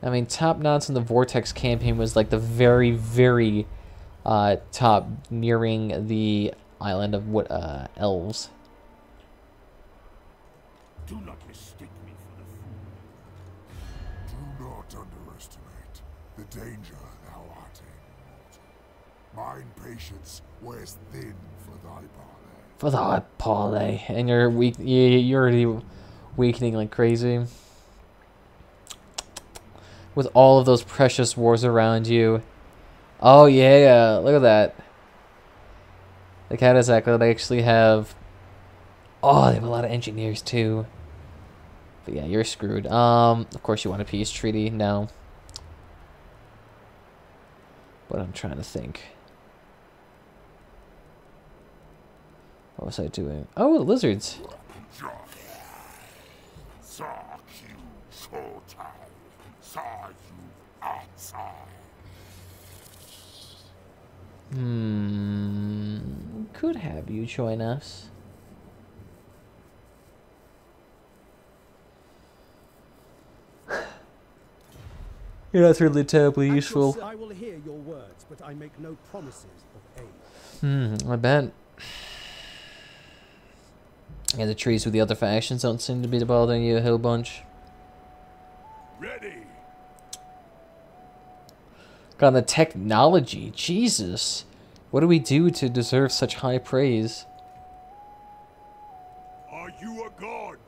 A: I mean, Top Knots in the Vortex campaign was like the very, very top, nearing the island of elves.
B: Do not mistake me for the fool. Do not underestimate the danger thou art in. Mine patience wears thin for thy parley.
A: For thy parley, and you're weak. You're already weakening like crazy. With all of those precious wars around you. Oh yeah, look at that. The Katasak they actually have. Oh, they have a lot of engineers too. But yeah, you're screwed. Of course you want a peace treaty. No. But I'm trying to think. What was I doing? Oh, the lizards. Could have you join us. You're not really terribly useful.
E: I will hear your words, but I make no promises of aid.
A: I bet. Yeah, the trees with the other factions don't seem to be bothering you a whole bunch.
B: Ready.
A: God, the technology, Jesus. What do we do to deserve such high praise?
B: Are you a god?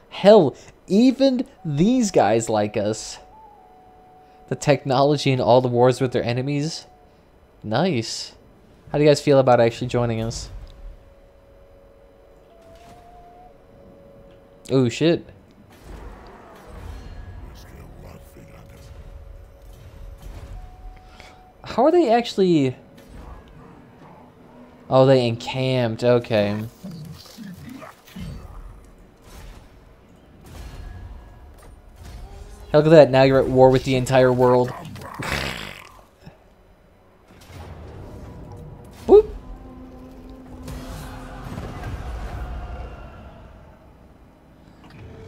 A: Hell, even these guys like us. The technology in all the wars with their enemies. Nice. How do you guys feel about actually joining us? Oh shit. How are they actually... Oh, they encamped. Okay. Look at that. Now you're at war with the entire world. Whoop.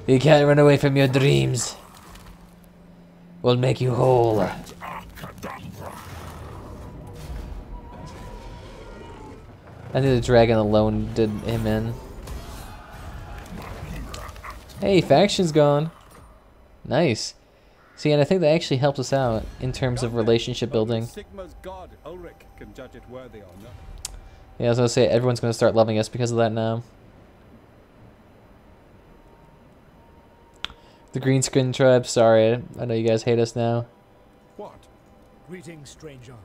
A: You can't run away from your dreams. We'll make you whole. I think the dragon alone did him in. Hey, faction's gone. Nice. See, and I think that actually helped us out in terms of relationship building.
D: Sigma's god, Ulrich, can judge it worthy or not.
A: Yeah, I was gonna say everyone's gonna start loving us because of that now. The green skin tribe, sorry. I know you guys hate us now.
E: What?
D: Greetings, stranger.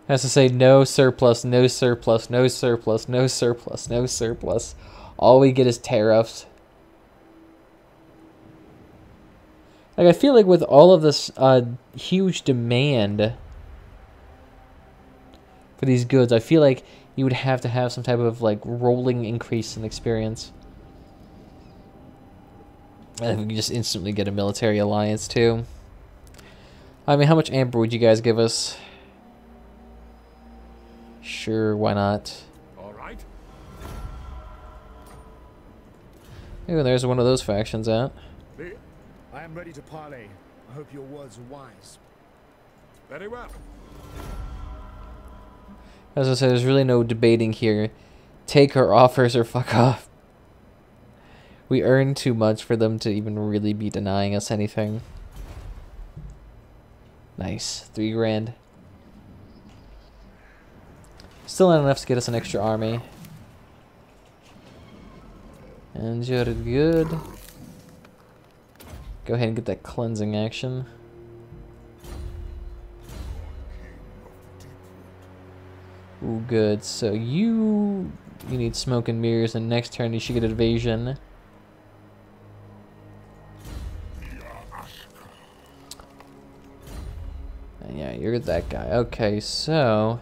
A: Has to say no surplus, no surplus, no surplus, no surplus, no surplus. All we get is tariffs. Like, I feel like with all of this huge demand for these goods, I feel like you would have to have some type of like rolling increase in experience. And we can just instantly get a military alliance too. I mean, how much amber would you guys give us? Sure, why not?
B: All right.
A: Ooh, there's one of those factions out.
D: I am ready to parley. I hope your words are wise.
B: Very well.
A: As I said, there's really no debating here. Take our offers or fuck off. We earn too much for them to even really be denying us anything. Nice. 3 grand. Still not enough to get us an extra army. And you're good. Go ahead and get that cleansing action. Ooh, good. So you need smoke and mirrors, and next turn you should get evasion. And yeah, you're that guy. Okay, so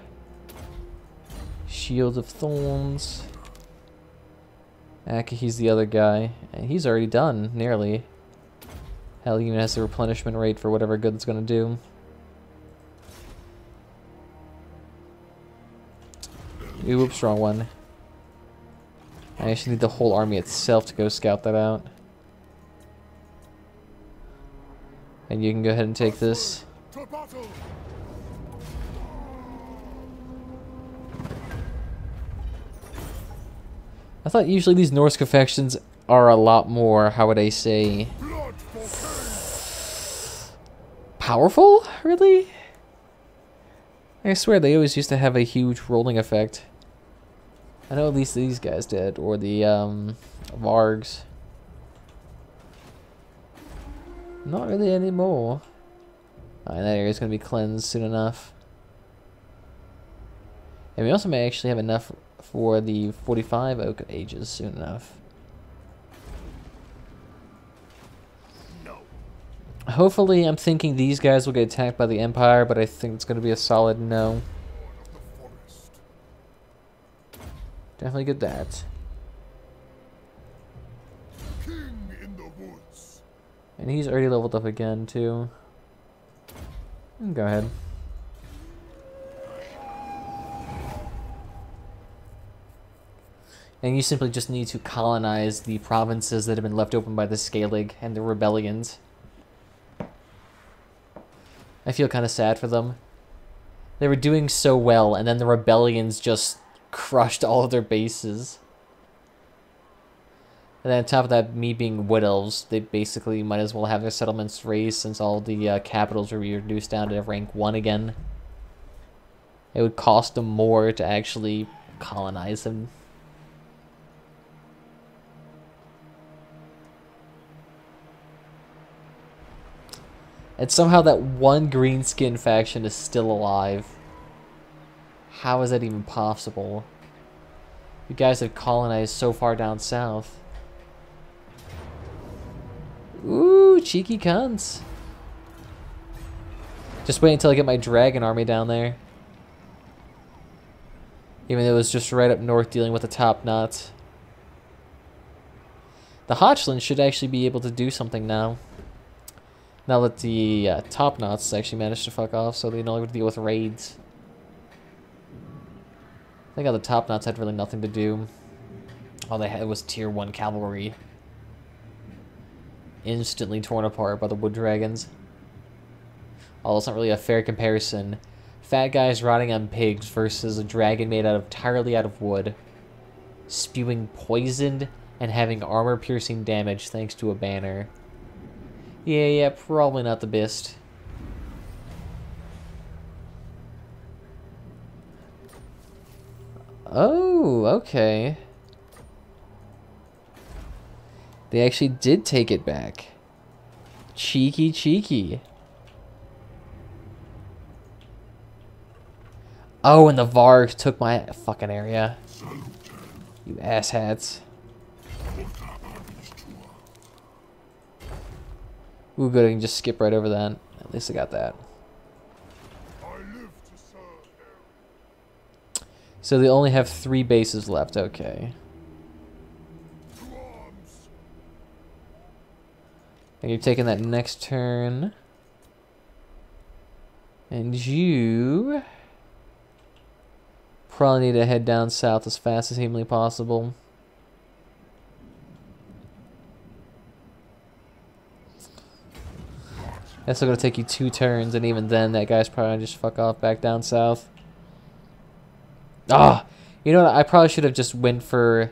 A: Shield of Thorns. He's the other guy, and he's already done nearly. Hell, he even has the replenishment rate for whatever good it's gonna do. Oops, wrong one. I actually need the whole army itself to go scout that out. And you can go ahead and take this.
B: To battle.
A: I thought usually these Norse factions are a lot more, how would I say,
B: Blood for
A: powerful? Really? I swear they always used to have a huge rolling effect. I know at least these guys did, or the Vargs. Not really anymore. Alright, that area's gonna be cleansed soon enough. And we also may actually have enough for the 45 Oak Ages soon enough.
B: No.
A: Hopefully, I'm thinking these guys will get attacked by the Empire, but I think it's gonna be a solid no.
B: The forest.
A: Definitely get that.
B: King in the woods.
A: And he's already leveled up again, too. Go ahead. And you simply just need to colonize the provinces that have been left open by the Scalig and the rebellions. I feel kind of sad for them. They were doing so well, and then the rebellions just crushed all of their bases. And then on top of that, me being Wood Elves, they basically might as well have their settlements raised since all the capitals were reduced down to rank 1 again. It would cost them more to actually colonize them. And somehow that one green skin faction is still alive. How is that even possible? You guys have colonized so far down south. Ooh, cheeky cunts. Just wait until I get my dragon army down there. Even though it was just right up north dealing with the top knots. The Hotchlands should actually be able to do something now. Now that the top knots actually managed to fuck off, so they no longer have to deal with raids. I think how the top knots had really nothing to do. All they had was tier 1 cavalry. Instantly torn apart by the wood dragons. Although it's not really a fair comparison. Fat guys riding on pigs versus a dragon made entirely out of wood. Spewing poisoned and having armor-piercing damage thanks to a banner. Yeah, probably not the best. Oh, okay. They actually did take it back. Cheeky, cheeky. Oh, and the Vargs took my fucking area. You asshats. Ooh, good, I can just skip right over that. At least I got that. So they only have 3 bases left, okay. And you're taking that next turn. And you probably need to head down south as fast as humanly possible. That's still gonna take you 2 turns, and even then, that guy's probably gonna just fuck off back down south. Ah, you know what? I probably should have just went for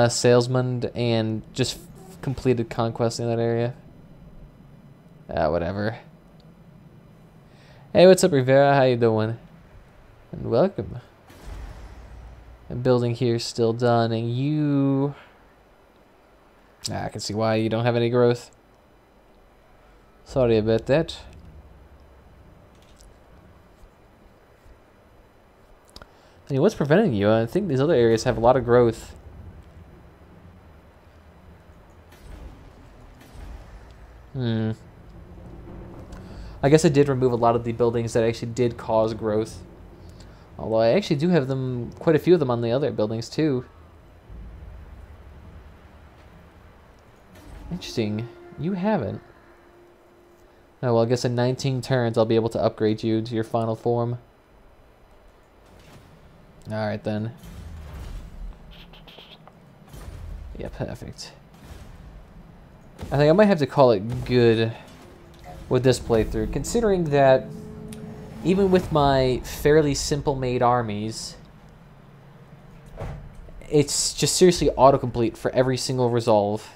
A: salesman and just completed conquest in that area. Whatever. Hey, what's up, Rivera? How you doing? And welcome. And building here is still done, and you... I can see why you don't have any growth. Sorry about that. I mean, what's preventing you? I think these other areas have a lot of growth. I guess I did remove a lot of the buildings that actually did cause growth. Although I actually do have them, quite a few of them on the other buildings too. Interesting. You haven't. Oh, well, I guess in 19 turns I'll be able to upgrade you to your final form. Alright then. Yeah, perfect. I think I might have to call it good with this playthrough, considering that even with my fairly simple made armies, it's just seriously autocomplete for every single resolve.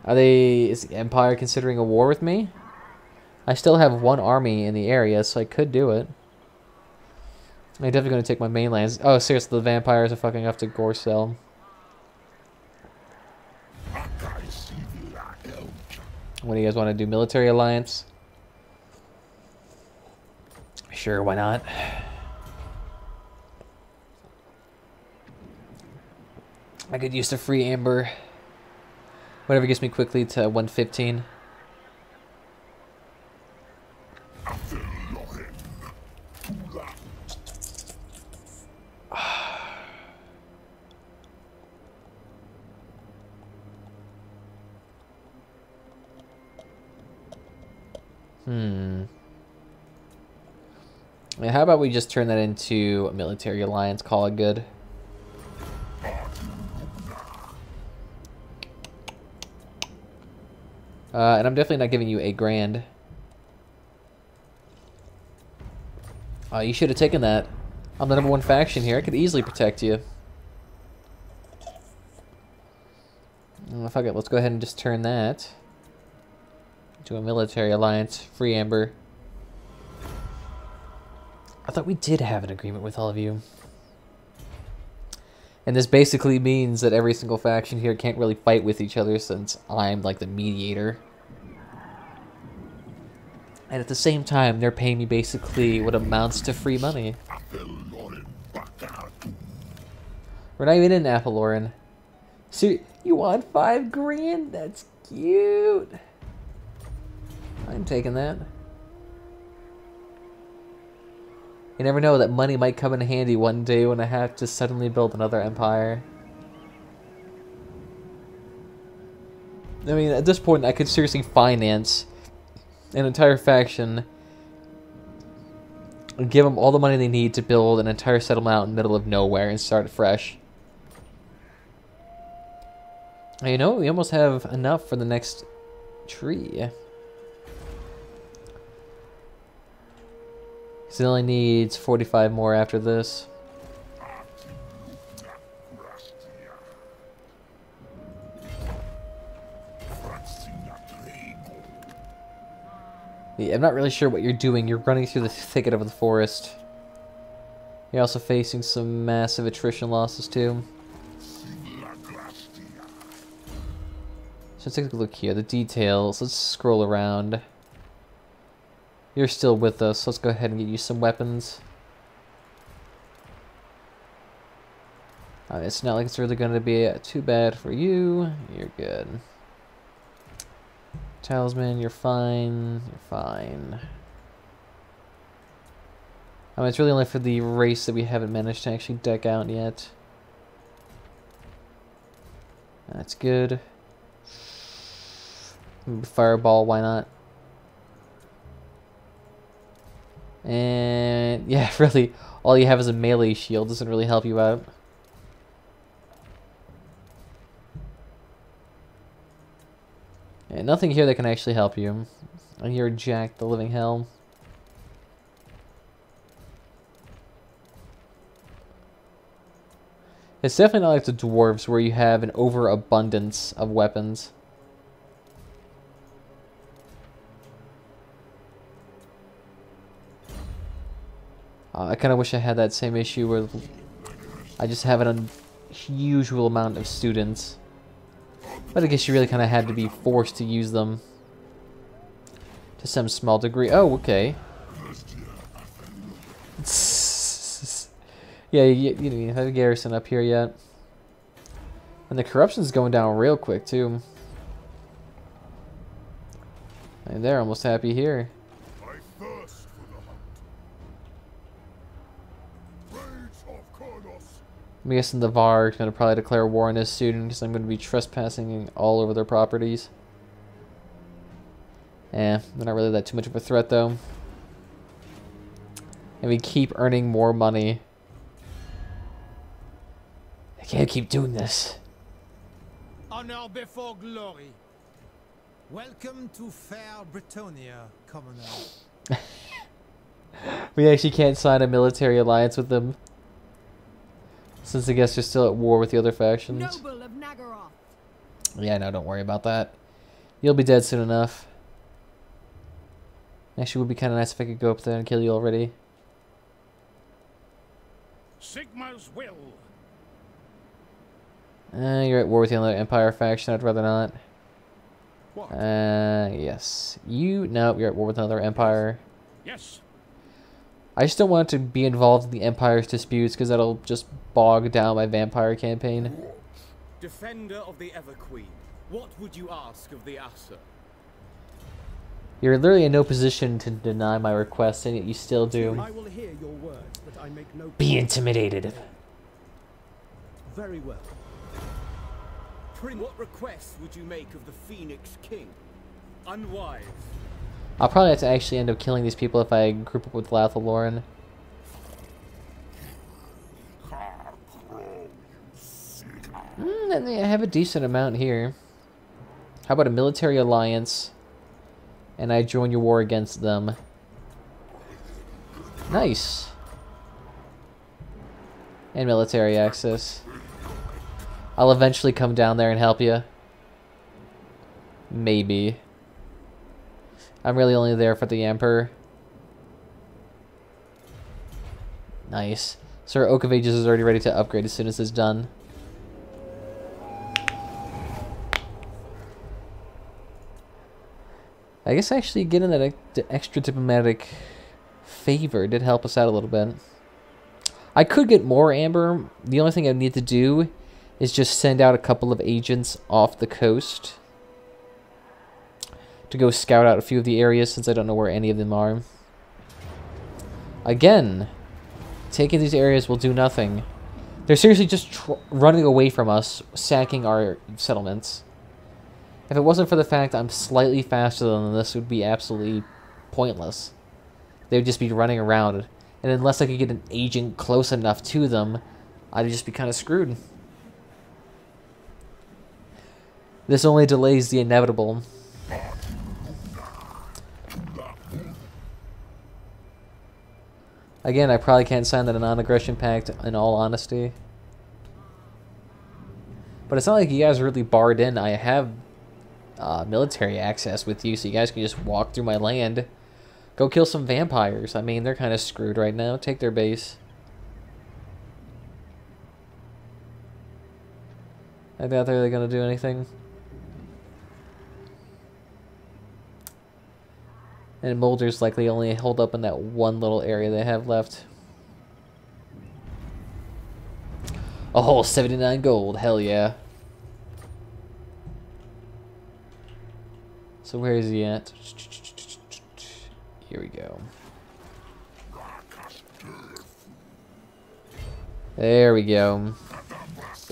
A: Is the Empire considering a war with me? I still have 1 army in the area, so I could do it. I'm definitely going to take my mainlands. Oh, seriously, the vampires are fucking up to Gorcel. What do you guys want to do? Military alliance? Sure, why not? I could use the free amber. Whatever gets me quickly to 115. Yeah, how about we just turn that into a military alliance, call it good. And I'm definitely not giving you a grand. You should have taken that. I'm the #1 faction here. I could easily protect you. Fuck it, let's go ahead and just turn that to a military alliance. Free amber. I thought we did have an agreement with all of you. And this basically means that every single faction here can't really fight with each other since I'm like the mediator. And at the same time, they're paying me basically what amounts to free money. We're not even in Apellorin. So you want 5 grand? That's cute. I'm taking that. You never know, that money might come in handy one day when I have to suddenly build another empire. I mean, at this point, I could seriously finance an entire faction and give them all the money they need to build an entire settlement out in the middle of nowhere and start fresh. And you know, we almost have enough for the next tree. It only needs 45 more after this. Yeah, I'm not really sure what you're doing. You're running through the thicket of the forest. You're also facing some massive attrition losses too. So let's take a look here. The details. Let's scroll around. You're still with us. Let's go ahead and get you some weapons. It's not like it's really going to be too bad for you. You're good. Talisman, you're fine. You're fine. I mean, it's really only for the race that we haven't managed to actually deck out yet. That's good. Fireball, why not? And yeah, really, all you have is a melee shield. Doesn't really help you out. And nothing here that can actually help you. And you're Jack the living hell. It's definitely not like the dwarves where you have an overabundance of weapons. I kind of wish I had that same issue where I just have an unusual amount of students. But I guess you really kind of had to be forced to use them to some small degree. Oh, okay. Yeah, you have a garrison up here yet. And the corruption's going down real quick, too. And they're almost happy here.
B: I thirst for the hunt. Rage of Kronos.
A: I'm guessing the VAR is going to probably declare war on us soon because I'm going to be trespassing all over their properties. They're not really that too much of a threat, though. And we keep earning more money. I can't keep doing this.
D: Honor before glory. Welcome to fair Britannia, commoner.
A: We actually can't sign a military alliance with them. Since I guess they're still at war with the other factions.
C: Noble of Nagaroth.
A: Yeah, no, don't worry about that. You'll be dead soon enough. Actually, it would be kind of nice if I could go up there and kill you already.
F: Sigma's will.
A: You're at war with the other Empire faction. I'd rather not.
F: What?
A: Yes. No, you're at war with another Empire.
F: Yes.
A: I just don't want to be involved in the Empire's disputes because that'll just bog down my vampire campaign.
D: Defender of the Everqueen, what would you ask of the Asa?
A: You're literally in no position to deny my request, and yet you still do.
E: I will hear your words, but I make no
A: Be intimidated.
E: Very well.
D: What request would you make of the Phoenix King? Unwise.
A: I'll probably have to actually end up killing these people if I group up with Lathaloran. And I have a decent amount here. How about a military alliance? And I join your war against them. Nice. And military access. I'll eventually come down there and help you. Maybe. I'm really only there for the Emperor. Nice. So our Oak of Ages is already ready to upgrade as soon as it's done. I guess actually getting that extra diplomatic favor did help us out a little bit. I could get more amber. The only thing I need to do is just send out a couple of agents off the coast to go scout out a few of the areas since I don't know where any of them are. Again, taking these areas will do nothing. They're seriously just running away from us, sacking our settlements. If it wasn't for the fact I'm slightly faster than them, this would be absolutely pointless. They would just be running around. And unless I could get an agent close enough to them, I'd just be kind of screwed. This only delays the inevitable. Again, I probably can't sign that a non-aggression pact in all honesty. But it's not like you guys are really barred in. I have military access with you, so you guys can just walk through my land. Go kill some vampires. I mean, they're kind of screwed right now. Take their base. I doubt they're really gonna do anything. And Molders likely only hold up in that one little area they have left. A whole 79 gold, hell yeah. So where is he at? Here we go. There we go.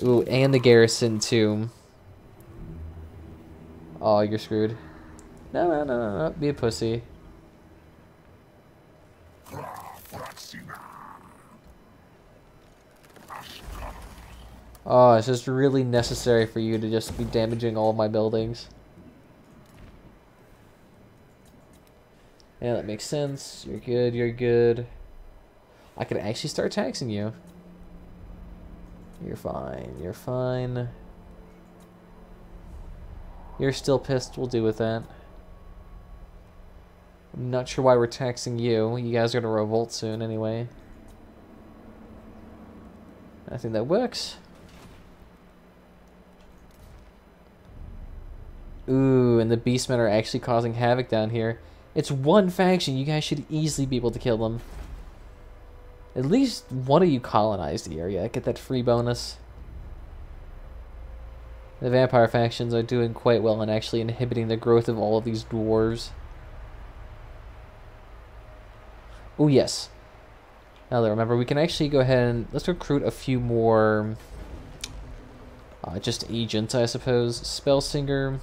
A: Ooh, and the garrison too. Oh, you're screwed. No. Be a pussy. Oh, it's just really necessary for you to just be damaging all of my buildings. Yeah, that makes sense. You're good, you're good. I could actually start taxing you. You're fine, you're fine. You're still pissed, we'll deal with that. I'm not sure why we're taxing you. You guys are gonna revolt soon anyway. I think that works. Ooh, and the beastmen are actually causing havoc down here. It's one faction. You guys should easily be able to kill them. At least one of you colonized the area. Get that free bonus. The vampire factions are doing quite well in actually inhibiting the growth of all of these dwarves. Oh, yes. Now that I remember, we can actually go ahead and let's recruit a few more just agents, I suppose. Spellsinger.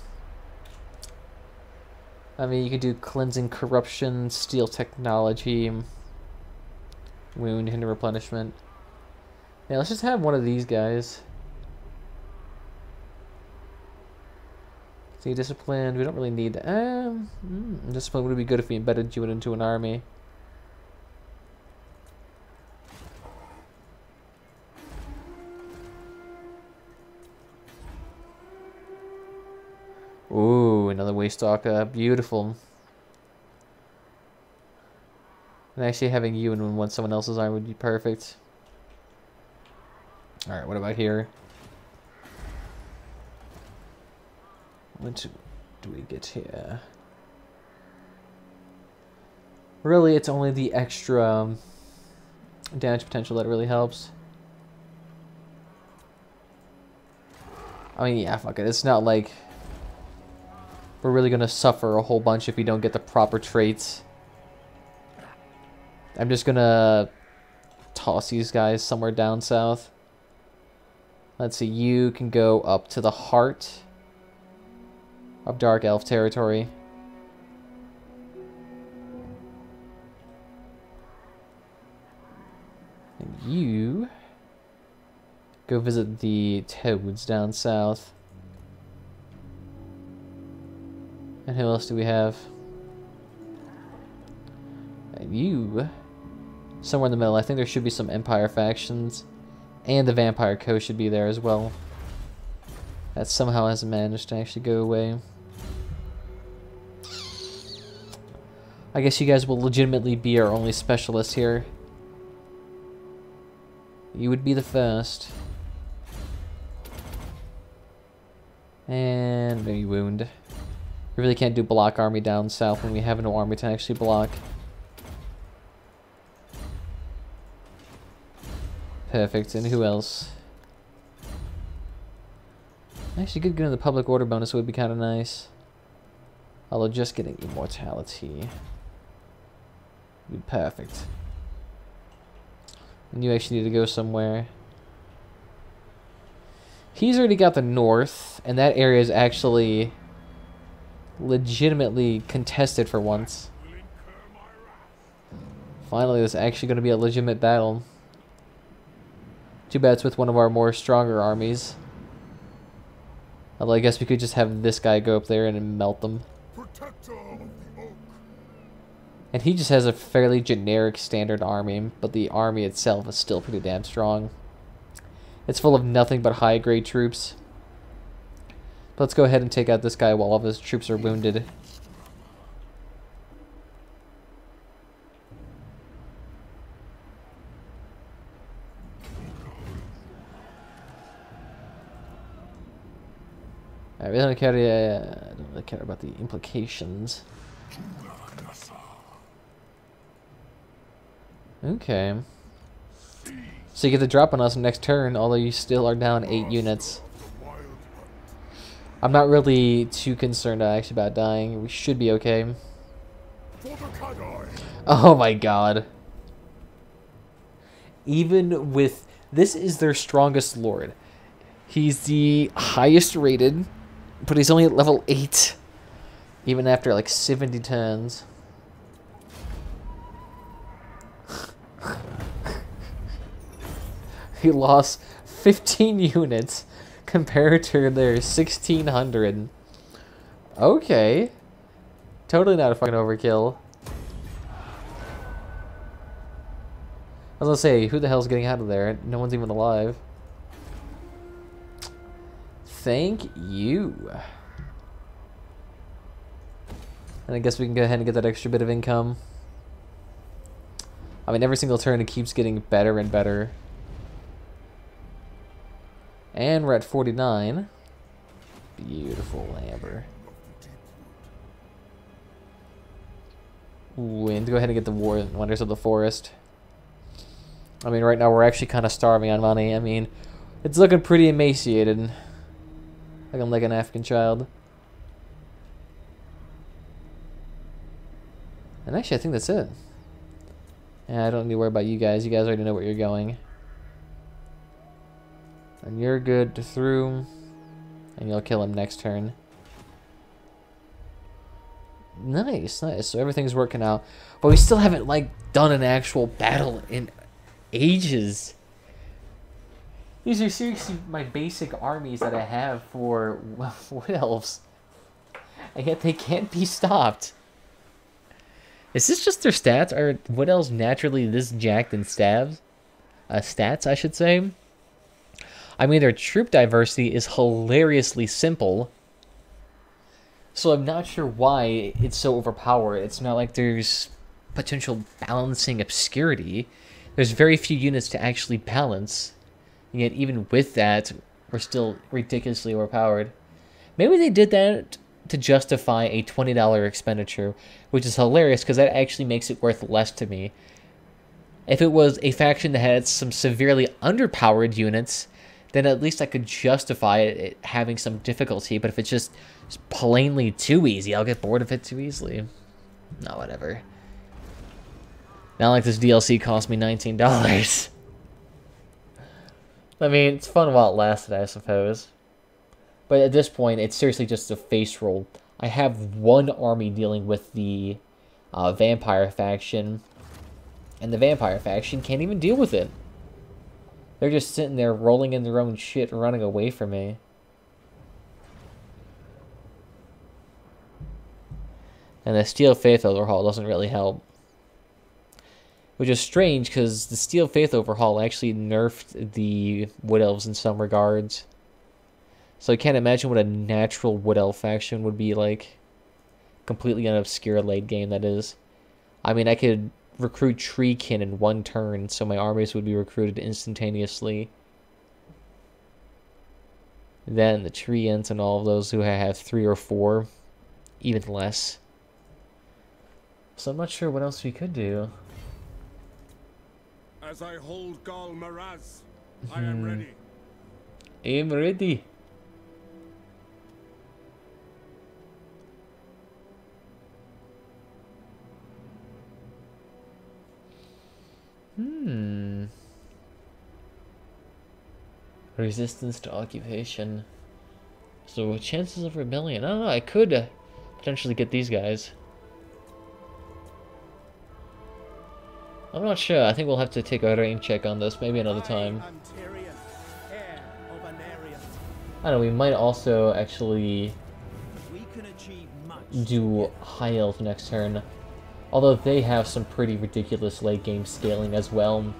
A: I mean, you could do cleansing, corruption, steel technology, wound, hinder replenishment. Yeah, let's just have one of these guys. See, disciplined. We don't really need. Discipline would be good if we embedded you into an army. Ooh, another Waystalker. Beautiful. And actually having you in one someone else's arm would be perfect. Alright, what about here? What do we get here? Really, it's only the extra damage potential that really helps. I mean, yeah, fuck it. It's not like we're really gonna suffer a whole bunch if we don't get the proper traits. I'm just gonna toss these guys somewhere down south. Let's see, you can go up to the heart of Dark Elf territory. And you go visit the toads down south. And who else do we have? And you, somewhere in the middle. I think there should be some Empire factions. And the Vampire Coast should be there as well. That somehow hasn't managed to actually go away. I guess you guys will legitimately be our only specialist here. You would be the first. And maybe wound. We really can't do block army down south when we have no army to actually block. Perfect. And who else? Actually, getting the public order bonus would be kind of nice. Although just getting immortality would be perfect. And you actually need to go somewhere. He's already got the north, and that area is actually legitimately contested for once. Finally, there's actually going to be a legitimate battle. Too bad it's with one of our more stronger armies. Although I guess we could just have this guy go up there and melt them.
B: Protector of the oak.
A: And he just has a fairly generic standard army, but the army itself is still pretty damn strong. It's full of nothing but high-grade troops. But let's go ahead and take out this guy while all of his troops are wounded. I really don't care. I don't really care about the implications. Okay. So you get the drop on us next turn, although you still are down 8 units. I'm not really too concerned actually about dying. We should be okay. Oh my god. Even with... This is their strongest lord. He's the highest rated, but he's only at level 8. Even after like 70 turns. He lost 15 units compared to their 1600. Okay. Totally not a fucking overkill. I was gonna say, who the hell's getting out of there? No one's even alive. Thank you. And I guess we can go ahead and get that extra bit of income. I mean, every single turn it keeps getting better and better. And we're at 49. Beautiful amber. Ooh, and to go ahead and get the Wonders of the Forest. I mean, right now we're actually kind of starving on money. I mean, it's looking pretty emaciated. Like I'm like an African child. And actually, I think that's it. Yeah, I don't need to worry about you guys. You guys already know where you're going. And you're good through. And you'll kill him next turn. Nice, nice. So everything's working out. But we still haven't, like, done an actual battle in ages. These are seriously my basic armies that I have for Wood Elves. And yet they can't be stopped. Is this just their stats? Are Wood Elves naturally this jacked in stats, I should say? I mean, their troop diversity is hilariously simple. So I'm not sure why it's so overpowered. It's not like there's potential balancing obscurity. There's very few units to actually balance. And yet even with that, we're still ridiculously overpowered. Maybe they did that to justify a $20 expenditure, which is hilarious because that actually makes it worth less to me. If it was a faction that had some severely underpowered units, then at least I could justify it having some difficulty. But if it's just plainly too easy, I'll get bored of it too easily. No, whatever. Not like this DLC cost me $19. I mean, it's fun while it lasted, I suppose. But at this point, it's seriously just a face roll. I have one army dealing with the vampire faction, and the vampire faction can't even deal with it. They're just sitting there rolling in their own shit, running away from me. And the Steel Faith Overhaul doesn't really help. Which is strange, because the Steel Faith Overhaul actually nerfed the Wood Elves in some regards. So I can't imagine what a natural Wood Elf faction would be like. Completely an obscure late game, that is. I mean, I could recruit Treekin in one turn, so my armies would be recruited instantaneously. Then the Treants and all of those who have 3 or 4, even less. So I'm not sure what else we could do.
D: As I hold Gal Maraz, I am ready.
A: I'm ready. Resistance to occupation. So chances of rebellion. I don't know, I could potentially get these guys. I'm not sure. I think we'll have to take a rain check on this, maybe another time. I don't know, we might also actually do High Elf next turn. Although they have some pretty ridiculous late game scaling as well.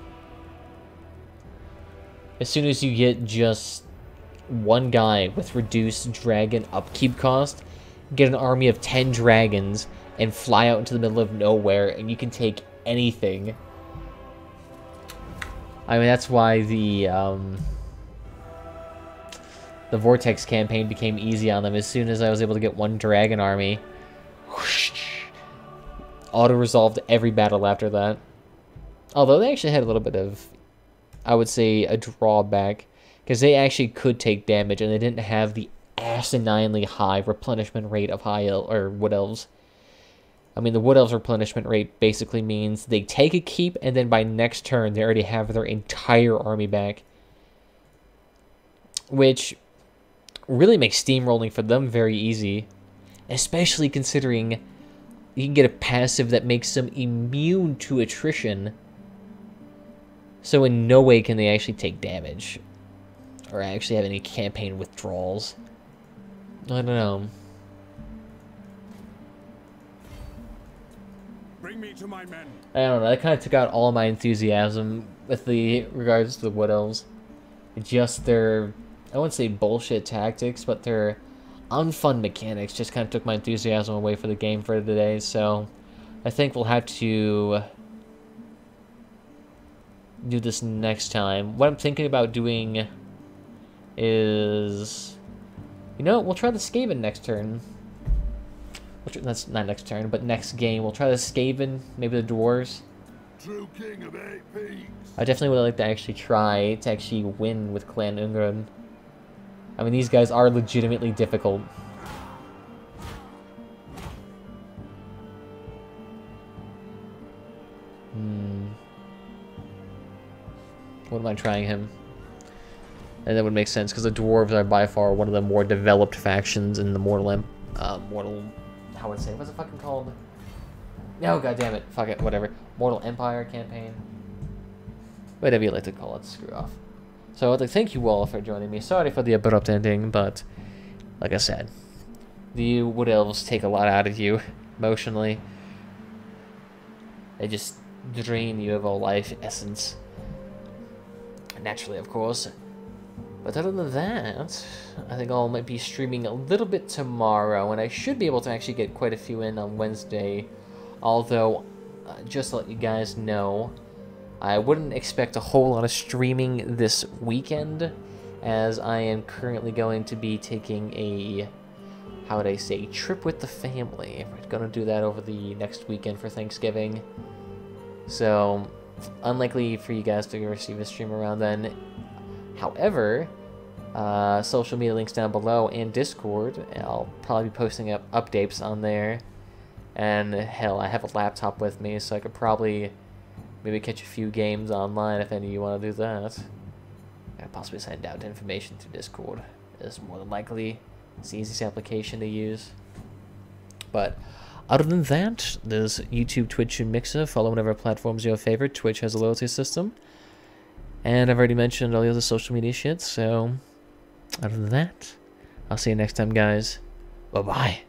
A: As soon as you get just one guy with reduced dragon upkeep cost, get an army of 10 dragons and fly out into the middle of nowhere and you can take anything. I mean, that's why the the Vortex campaign became easy on them. As soon as I was able to get one dragon army, auto-resolved every battle after that. Although they actually had a little bit of, I would say, a drawback, because they actually could take damage, and they didn't have the asininely high replenishment rate of Wood Elves. I mean, the Wood Elves replenishment rate basically means they take a keep, and then by next turn, they already have their entire army back. Which really makes steamrolling for them very easy. Especially considering you can get a passive that makes them immune to attrition. So in no way can they actually take damage. Or actually have any campaign withdrawals. I don't know.
F: Bring me to my men.
A: I don't know, that kind of took out all my enthusiasm with regards to the Wood Elves. Just their, I wouldn't say bullshit tactics, but their unfun mechanics just kind of took my enthusiasm away for the game for today, so I think we'll have to do this next time. What I'm thinking about doing is, you know, we'll try the Skaven next turn. That's not next turn, but next game. We'll try the Skaven, maybe the Dwarves.
B: True king of 8 peaks.
A: I definitely would like to actually try to actually win with Clan Ungren. I mean, these guys are legitimately difficult. What am I trying him? And that would make sense, because the Dwarves are by far one of the more developed factions in the how would I say, what's it fucking called? No, goddammit, fuck it, whatever. Mortal Empire campaign. Whatever you like to call it, screw off. So I'd like to thank you all for joining me. Sorry for the abrupt ending, but like I said, the Wood Elves take a lot out of you emotionally. They just drain you of all life essence. Naturally, of course. But other than that, I think I might be streaming a little bit tomorrow, and I should be able to actually get quite a few in on Wednesday. Although, just to let you guys know, I wouldn't expect a whole lot of streaming this weekend, as I am currently going to be taking a, how would I say, trip with the family. We're going to do that over the next weekend for Thanksgiving. So, unlikely for you guys to receive a stream around then. However, social media links down below and Discord. I'll probably be posting up updates on there. And hell, I have a laptop with me, so I could probably maybe catch a few games online if any of you want to do that. I could possibly send out information through Discord. It's more than likely it's the easiest application to use. But other than that, there's YouTube, Twitch, and Mixer. Follow whatever platform's your favorite. Twitch has a loyalty system. And I've already mentioned all the other social media shit, so other than that, I'll see you next time, guys. Bye-bye.